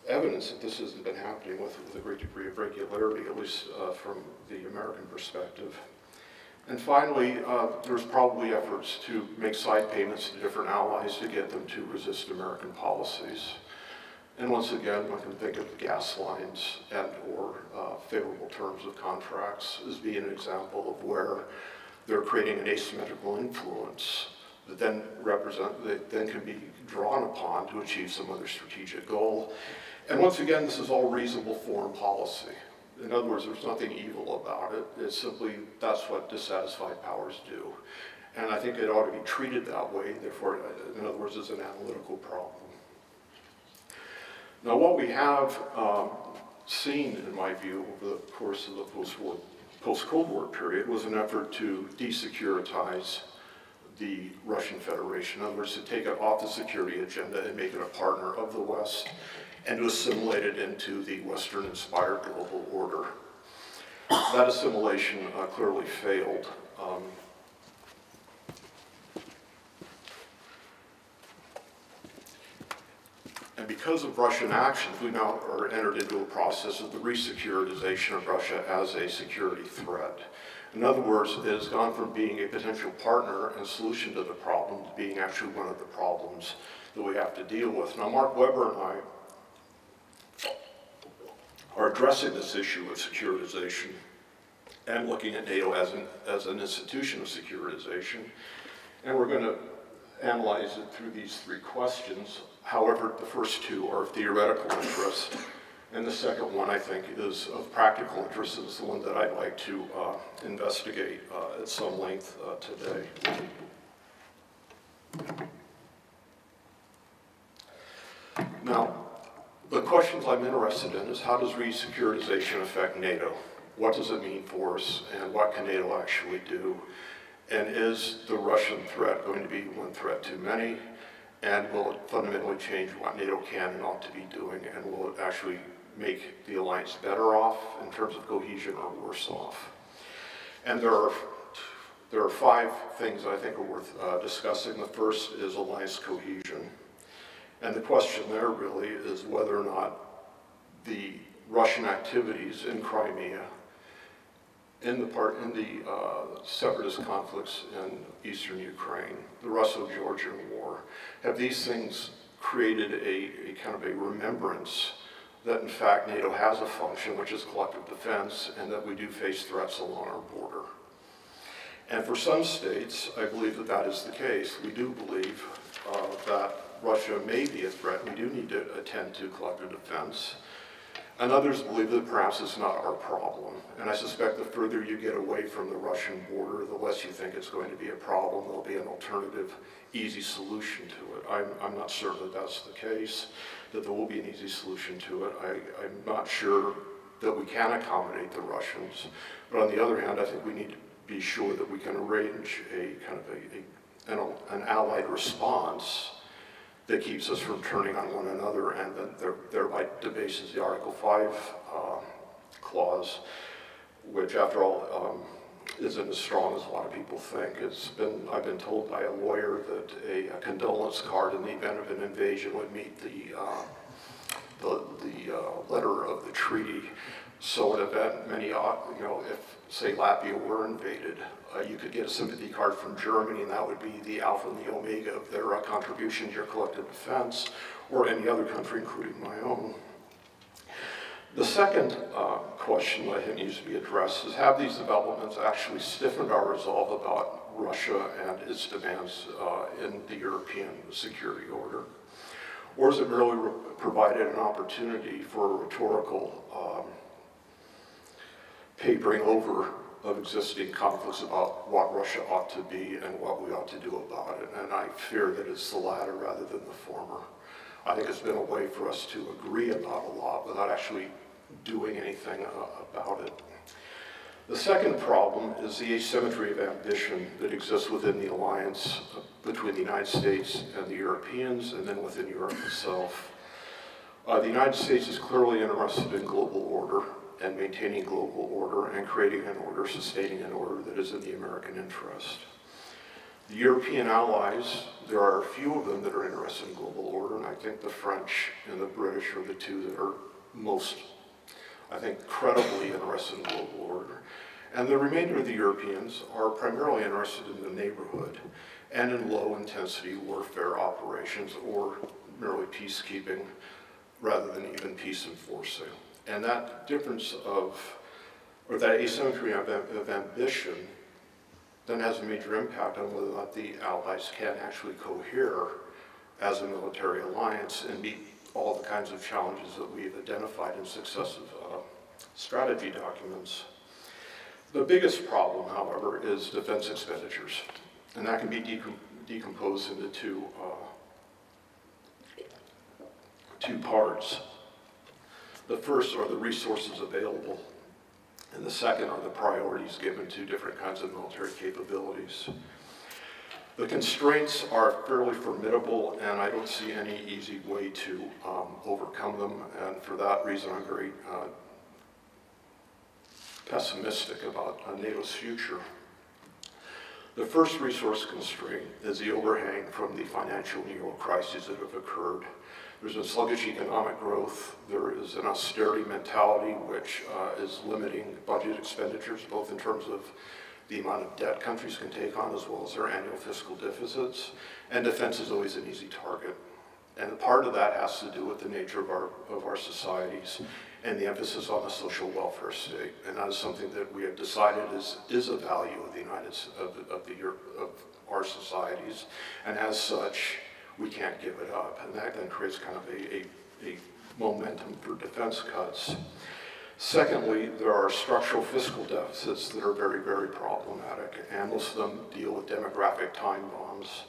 Speaker 7: evidence that this has been happening with a great degree of regularity, at least from the American perspective. And finally, there's probably efforts to make side payments to different allies to get them to resist American policies. And once again, one can think of the gas lines and or favorable terms of contracts as being an example of where they're creating an asymmetrical influence that then can be drawn upon to achieve some other strategic goal. And once again, this is all reasonable foreign policy. In other words, there's nothing evil about it. It's simply, that's what dissatisfied powers do. And I think it ought to be treated that way. Therefore, in other words, it's an analytical problem. Now, what we have seen, in my view, over the course of the post-Cold War period was an effort to desecuritize the Russian Federation. In other words, to take it off the security agenda and make it a partner of the West, and to assimilate it into the Western-inspired global order. That assimilation clearly failed. And because of Russian actions, we now are entered into a process of the re-securitization of Russia as a security threat. In other words, it has gone from being a potential partner and solution to the problem to being actually one of the problems that we have to deal with. Now, Mark Webber and I are addressing this issue of securitization and looking at NATO as an institution of securitization. And we're going to analyze it through these three questions. However, the first two are of theoretical interest, and the second one, I think, is of practical interest, and is the one that I'd like to investigate at some length today. Now, the questions I'm interested in is, how does re-securitization affect NATO? What does it mean for us, and what can NATO actually do? And is the Russian threat going to be one threat too many? And will it fundamentally change what NATO can and ought to be doing? And will it actually make the alliance better off in terms of cohesion or worse off? And there are 5 things I think are worth discussing. The first is alliance cohesion. And the question there really is whether or not the Russian activities in Crimea, in the separatist conflicts in eastern Ukraine, the Russo-Georgian War, have these things created a kind of a remembrance that in fact NATO has a function, which is collective defense, and that we do face threats along our border. And for some states, I believe that that is the case. We do believe that Russia may be a threat. We do need to attend to collective defense. And others believe that perhaps it's not our problem. And I suspect the further you get away from the Russian border, the less you think it's going to be a problem. There'll be an alternative, easy solution to it. I'm not certain that that's the case, that there will be an easy solution to it. I'm not sure that we can accommodate the Russians. But on the other hand, I think we need to be sure that we can arrange a kind of an allied response that keeps us from turning on one another, and then thereby debases the Article 5 clause, which, after all, isn't as strong as a lot of people think. I've been told by a lawyer that a condolence card in the event of an invasion would meet the letter of the treaty. So in event if say Latvia were invaded, you could get a sympathy card from Germany, and that would be the alpha and the omega of their contribution to your collective defense, or any other country, including my own. The second question that I think needs to be addressed is, have these developments actually stiffened our resolve about Russia and its demands in the European security order? Or has it merely provided an opportunity for a rhetorical papering over of existing conflicts about what Russia ought to be and what we ought to do about it? And I fear that it's the latter rather than the former. I think it's been a way for us to agree about a lot without actually doing anything about it. The second problem is the asymmetry of ambition that exists within the alliance between the United States and the Europeans, and then within Europe itself. The United States is clearly interested in global order and maintaining global order and creating an order, sustaining an order that is in the American interest. The European allies, there are a few of them that are interested in global order, and I think the French and the British are the two that are most, I think, credibly interested in global order. And the remainder of the Europeans are primarily interested in the neighborhood and in low-intensity warfare operations, or merely peacekeeping, rather than even peace enforcing. And that difference or that asymmetry of ambition then has a major impact on whether or not the allies can actually cohere as a military alliance and meet all the kinds of challenges that we've identified in successive strategy documents. The biggest problem, however, is defense expenditures, and that can be decomposed into two parts. The first are the resources available, and the second are the priorities given to different kinds of military capabilities. The constraints are fairly formidable, and I don't see any easy way to overcome them, and for that reason I'm very pessimistic about NATO's future. The first resource constraint is the overhang from the financial neo-crises that have occurred. There's been sluggish economic growth. There is an austerity mentality which is limiting budget expenditures, both in terms of the amount of debt countries can take on as well as their annual fiscal deficits. And defense is always an easy target. And part of that has to do with the nature of our societies and the emphasis on the social welfare state. And that is something that we have decided is a value of of our societies. And as such, we can't give it up. And that then creates kind of a momentum for defense cuts. Secondly, there are structural fiscal deficits that are very, very problematic, and most of them deal with demographic time bombs.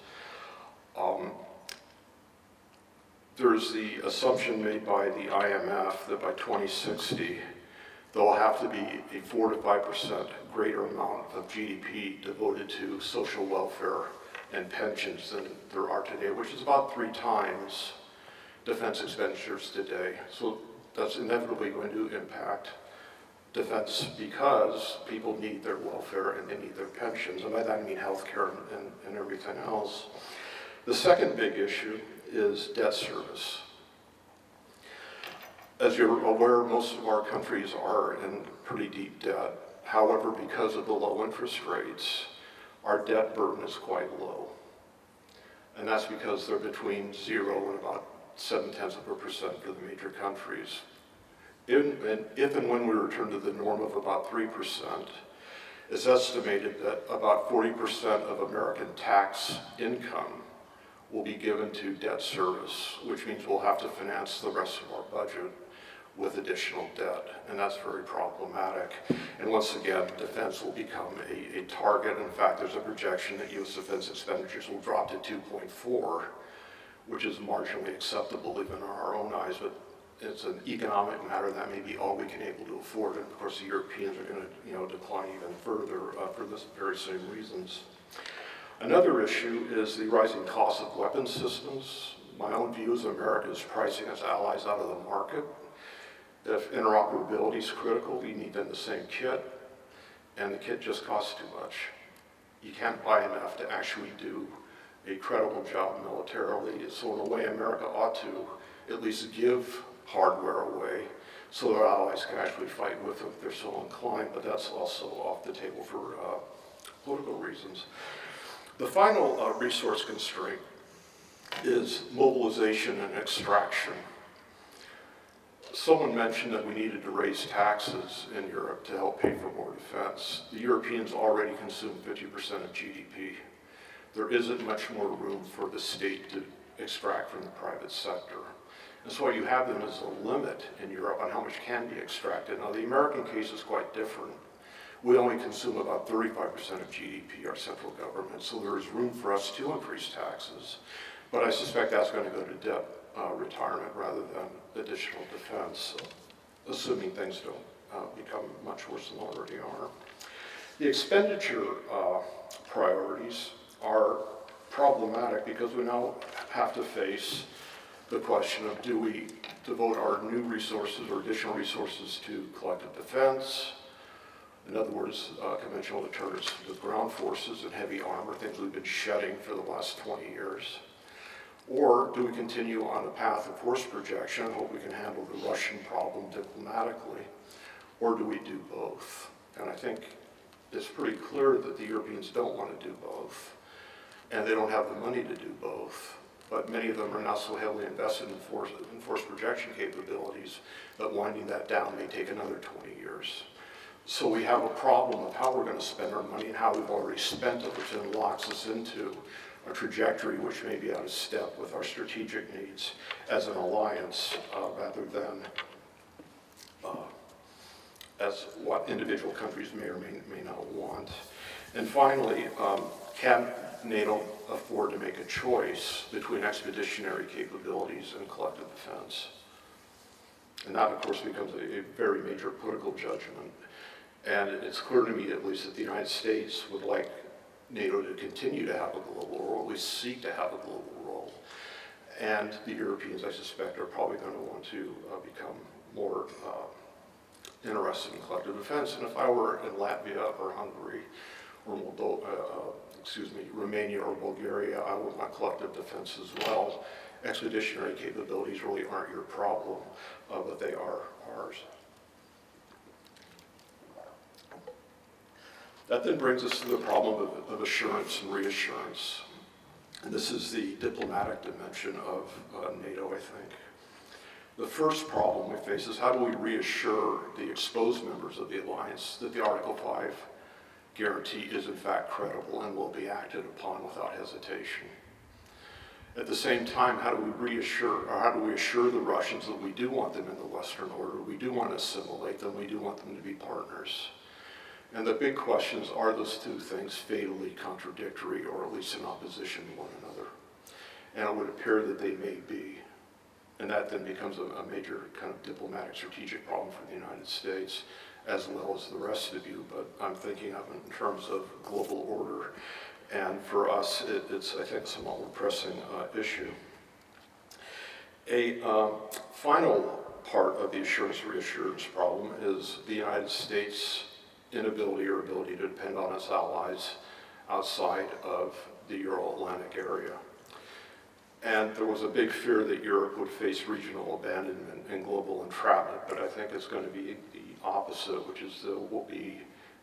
Speaker 7: There's the assumption made by the IMF that by 2060, there will have to be a 4 to 5% greater amount of GDP devoted to social welfare and pensions than there are today, which is about 3 times defense expenditures today. So that's inevitably going to impact defense because people need their welfare and they need their pensions, and by that I mean healthcare and everything else. The second big issue is debt service. As you're aware, most of our countries are in pretty deep debt. However, because of the low interest rates, our debt burden is quite low. And that's because they're between 0 and about 0.7% for the major countries. If and when we return to the norm of about 3%, it's estimated that about 40% of American tax income will be given to debt service, which means we'll have to finance the rest of our budget with additional debt, and that's very problematic. And once again, defense will become a target. In fact, there's a projection that U.S. defense expenditures will drop to 2.4, which is marginally acceptable even in our own eyes, but it's an economic matter. That may be all we can able to afford, and of course the Europeans are going to decline even further for this very same reasons. Another issue is the rising cost of weapons systems. My own view is America is pricing its allies out of the market. If interoperability is critical, you need then the same kit. and the kit just costs too much. You can't buy enough to actually do a credible job militarily. So in a way, America ought to at least give hardware away so their allies can actually fight with them if they're so inclined, but that's also off the table for political reasons. The final resource constraint is mobilization and extraction. Someone mentioned that we needed to raise taxes in Europe to help pay for more defense. The Europeans already consume 50% of GDP. There isn't much more room for the state to extract from the private sector. And so what you have then is a limit in Europe on how much can be extracted. Now the American case is quite different. We only consume about 35% of GDP, our central government, so there is room for us to increase taxes. But I suspect that's going to go to debt retirement rather than additional defense, assuming things don't become much worse than they already are. The expenditure priorities are problematic because we now have to face the question of, do we devote our new resources or additional resources to collective defense? In other words, conventional deterrence with ground forces and heavy armor, things we've been shedding for the last 20 years. Or do we continue on the path of force projection and hope we can handle the Russian problem diplomatically? Or do we do both? And I think it's pretty clear that the Europeans don't want to do both. And they don't have the money to do both. But many of them are now so heavily invested in force projection capabilities that winding that down may take another 20 years. So we have a problem of how we're going to spend our money and how we've already spent it, which then locks us into a trajectory which may be out of step with our strategic needs as an alliance rather than as what individual countries may or may not want. And finally, can NATO afford to make a choice between expeditionary capabilities and collective defense? And that, of course, becomes a very major political judgment. And it's clear to me, at least, that the United States would like NATO to continue to have a global role, or at least seek to have a global role. And the Europeans, I suspect, are probably going to want to become more interested in collective defense. And if I were in Latvia or Hungary or Romania or Bulgaria, I would want collective defense as well. Expeditionary capabilities really aren't your problem, but they are ours. That then brings us to the problem of assurance and reassurance. And this is the diplomatic dimension of NATO, I think. The first problem we face is how do we reassure the exposed members of the alliance that the Article 5 guarantee is in fact credible and will be acted upon without hesitation? At the same time, how do we assure the Russians that we do want them in the Western order, we do want to assimilate them, we do want them to be partners? And the big questions, are those two things fatally contradictory or at least in opposition to one another? And it would appear that they may be. And that then becomes a major kind of diplomatic strategic problem for the United States as well as the rest of you, but I'm thinking of it in terms of global order. And for us, it's I think, a somewhat more pressing issue. A final part of the assurance-reassurance problem is the United States' inability or ability to depend on its allies outside of the Euro-Atlantic area. And there was a big fear that Europe would face regional abandonment and global entrapment, but I think it's going to be the opposite, which is there will be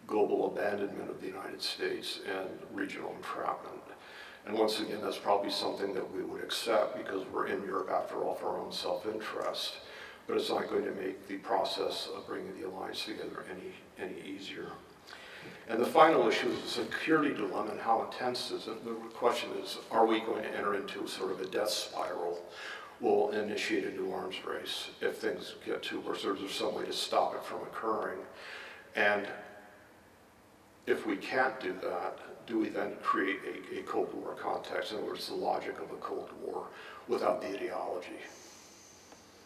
Speaker 7: global abandonment of the United States and regional entrapment. And once again, that's probably something that we would accept because we're in Europe after all for our own self-interest. But it's not going to make the process of bringing the alliance together any easier. And the final issue is the security dilemma and how intense is it. The question is, are we going to enter into sort of a death spiral? We'll initiate a new arms race if things get too worse, or is there some way to stop it from occurring? And if we can't do that, do we then create a Cold War context? In other words, the logic of a Cold War without the ideology?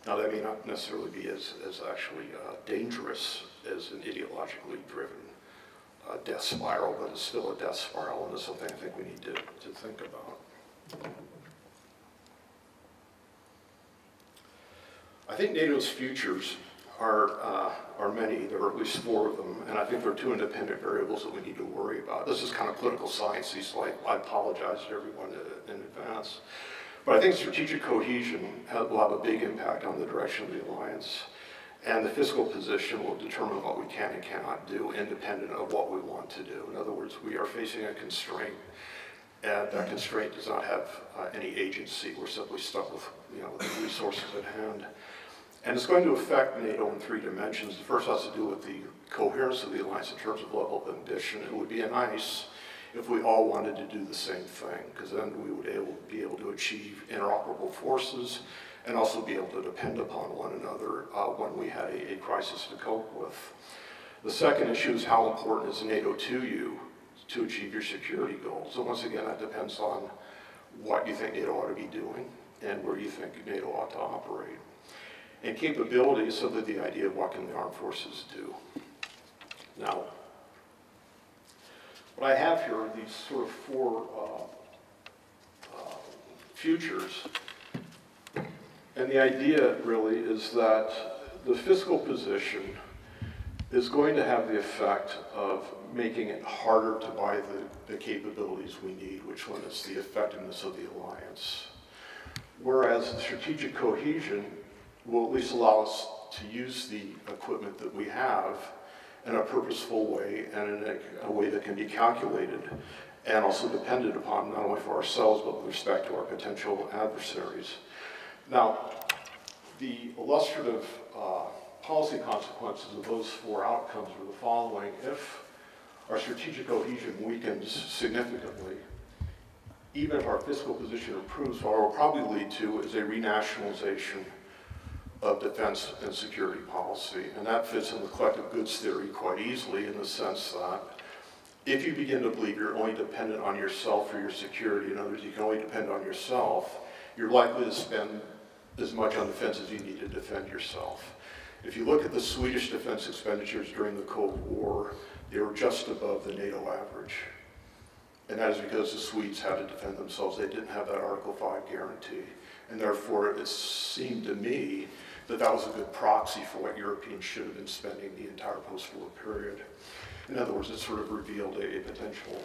Speaker 7: Now, that may not necessarily be as actually dangerous as an ideologically driven death spiral, but it's still a death spiral, and it's something I think we need to think about. I think NATO's futures are are many. There are at least 4 of them, and I think there are 2 independent variables that we need to worry about. This is kind of political science-y, so I apologize to everyone in advance. But I think strategic cohesion will have a big impact on the direction of the alliance, and the fiscal position will determine what we can and cannot do, independent of what we want to do. In other words, we are facing a constraint, and that constraint does not have any agency. We're simply stuck with, with the resources at hand. And it's going to affect NATO in 3 dimensions. The first has to do with the coherence of the alliance in terms of level of ambition. It would be nice if we all wanted to do the same thing, because then we would be able to achieve interoperable forces and also be able to depend upon one another when we had a crisis to cope with. The second issue is how important is NATO to you to achieve your security goals. So once again, that depends on what you think NATO ought to be doing and where you think NATO ought to operate. And capability is simply the idea of what can the armed forces do. Now, what I have here are these sort of 4 futures. And the idea really is that the fiscal position is going to have the effect of making it harder to buy the capabilities we need, which limits the effectiveness of the alliance. Whereas the strategic cohesion will at least allow us to use the equipment that we have in a purposeful way and in a way that can be calculated and also depended upon not only for ourselves but with respect to our potential adversaries. Now, the illustrative policy consequences of those 4 outcomes are the following. If our strategic cohesion weakens significantly, even if our fiscal position improves, what it will probably lead to is a renationalization of defense and security policy. And that fits in the collective goods theory quite easily in the sense that if you begin to believe you're only dependent on yourself for your security, in other words, you can only depend on yourself, you're likely to spend as much on defense as you need to defend yourself. If you look at the Swedish defense expenditures during the Cold War, they were just above the NATO average. And that is because the Swedes had to defend themselves. They didn't have that Article 5 guarantee. And therefore, it seemed to me that that was a good proxy for what Europeans should have been spending the entire post-war period. In other words, it sort of revealed a potential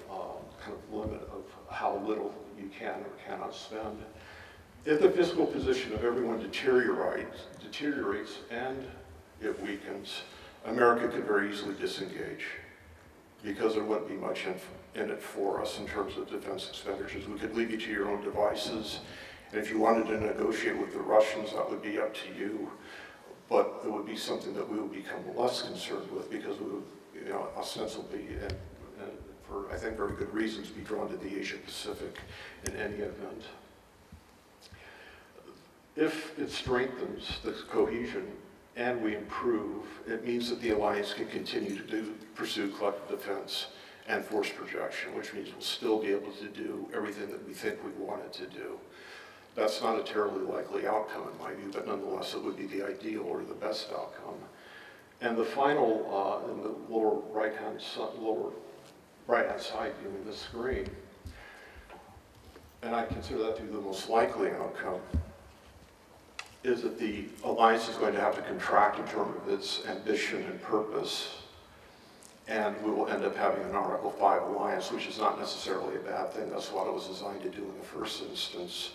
Speaker 7: kind of limit of how little you can or cannot spend. If the fiscal position of everyone deteriorates and it weakens, America could very easily disengage because there wouldn't be much in it for us in terms of defense expenditures. We could leave you to your own devices. And if you wanted to negotiate with the Russians, that would be up to you. But it would be something that we would become less concerned with because we would, ostensibly, and for, I think, very good reasons, be drawn to the Asia Pacific in any event. If it strengthens the cohesion and we improve, it means that the alliance can continue to pursue collective defense and force projection, which means we'll still be able to do everything that we think we want it to do. That's not a terribly likely outcome in my view, but nonetheless it would be the ideal or the best outcome. And the final, in the lower right-hand side view of the screen, and I consider that to be the most likely outcome, is that the alliance is going to have to contract in terms of its ambition and purpose, and we will end up having an Article 5 alliance, which is not necessarily a bad thing. That's what it was designed to do in the first instance.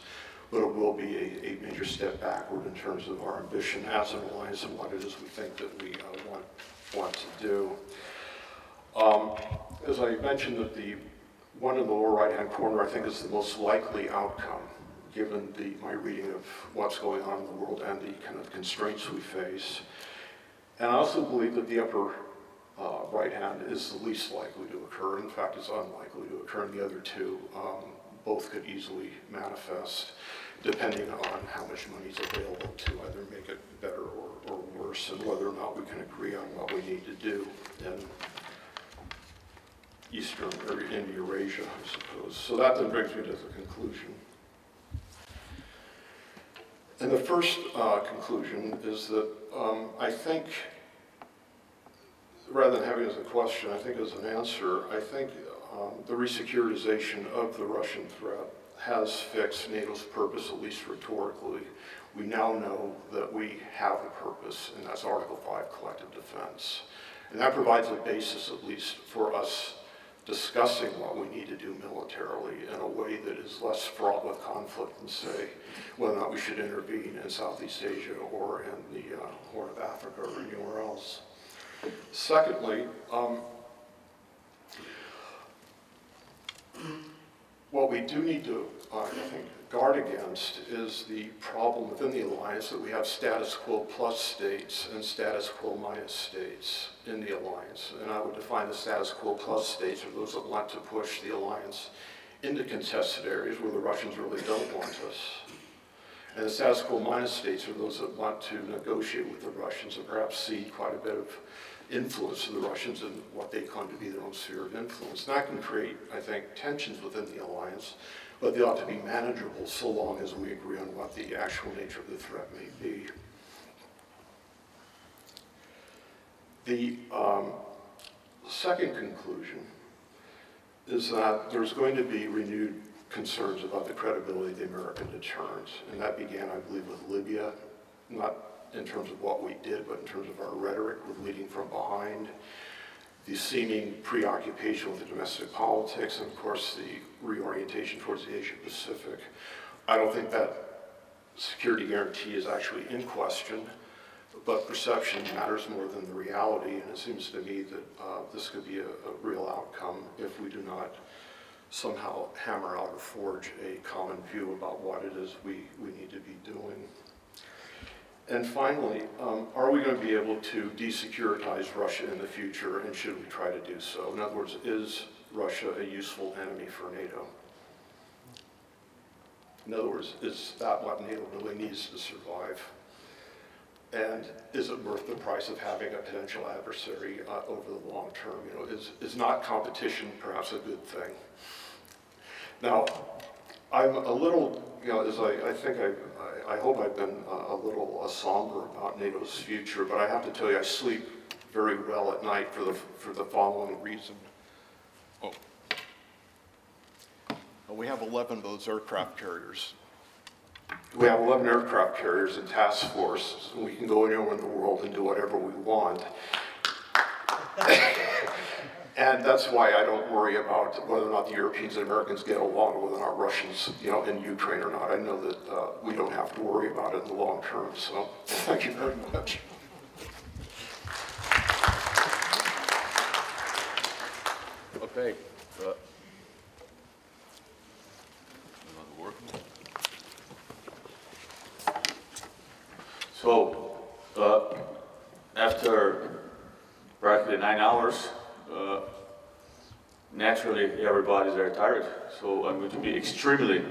Speaker 7: But it will be a major step backward in terms of our ambition as an alliance and what it is we think that we want to do. As I mentioned, that the one in the lower right-hand corner, I think, is the most likely outcome, given my reading of what's going on in the world and the kind of constraints we face. And I also believe that the upper right-hand is the least likely to occur. In fact, it's unlikely to occur, and the other 2 both could easily manifest, depending on how much money is available to either make it better or worse, and whether or not we can agree on what we need to do in Eastern or in Eurasia, I suppose. So that then brings me to the conclusion. And the first conclusion is that I think, rather than having it as a question, I think as an answer, I think the resecuritization of the Russian threat has fixed NATO's purpose, at least rhetorically. We now know that we have a purpose, and that's Article 5, collective defense. And that provides a basis, at least, for us discussing what we need to do militarily in a way that is less fraught with conflict than, say, whether or not we should intervene in Southeast Asia or in the Horn of Africa or anywhere else. Secondly, what we do need to, I think, guard against is the problem within the alliance that we have status quo plus states and status quo minus states in the alliance. And I would define the status quo plus states are those that want to push the alliance into contested areas where the Russians really don't want us. And the status quo minus states are those that want to negotiate with the Russians and perhaps cede quite a bit of influence to the Russians in what they claim to be their own sphere of influence. And that can create, I think, tensions within the alliance, but they ought to be manageable so long as we agree on what the actual nature of the threat may be. The second conclusion is that there's going to be renewed concerns about the credibility of the American deterrence, and that began, I believe, with Libya, not in terms of what we did, but in terms of our rhetoric with leading from behind, the seeming preoccupation with the domestic politics, and of course the reorientation towards the Asia Pacific. I don't think that security guarantee is actually in question, but perception matters more than the reality, and it seems to me that this could be a real outcome if we do not somehow hammer out or forge a common view about what it is we need to be doing. And finally, are we going to be able to desecuritize Russia in the future, and should we try to do so? In other words, is Russia a useful enemy for NATO? In other words, is that what NATO really needs to survive? And is it worth the price of having a potential adversary over the long term? You know, is not competition perhaps a good thing? Now, I'm a little, you know, as I hope I've been a little somber about NATO's future, but I have to tell you, I sleep very well at night for the following reason. Oh. We have 11 of those aircraft carriers. We have 11 aircraft carriers in task force, and we can go anywhere in the world and do whatever we want. And that's why I don't worry about whether or not the Europeans and Americans get along, or whether or not Russians, you know, in Ukraine or not. I know that we don't have to worry about it in the long term, so thank you very much.
Speaker 8: Okay. So, after practically 9 hours, naturally everybody's very tired, so I'm going to be extremely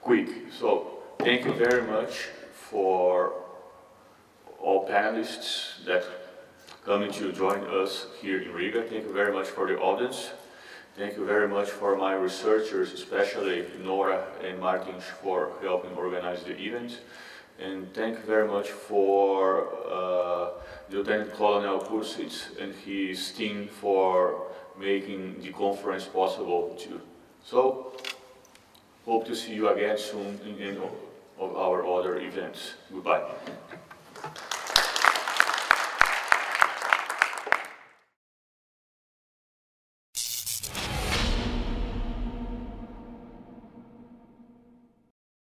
Speaker 8: quick. So, thank you very much for all panelists that coming to join us here in Riga. Thank you very much for the audience. Thank you very much for my researchers, especially Nora and Martin, for helping organize the event. And thank you very much for Lieutenant Colonel Pursitz and his team for making the conference possible too. So, hope to see you again soon in any of our other events. Goodbye.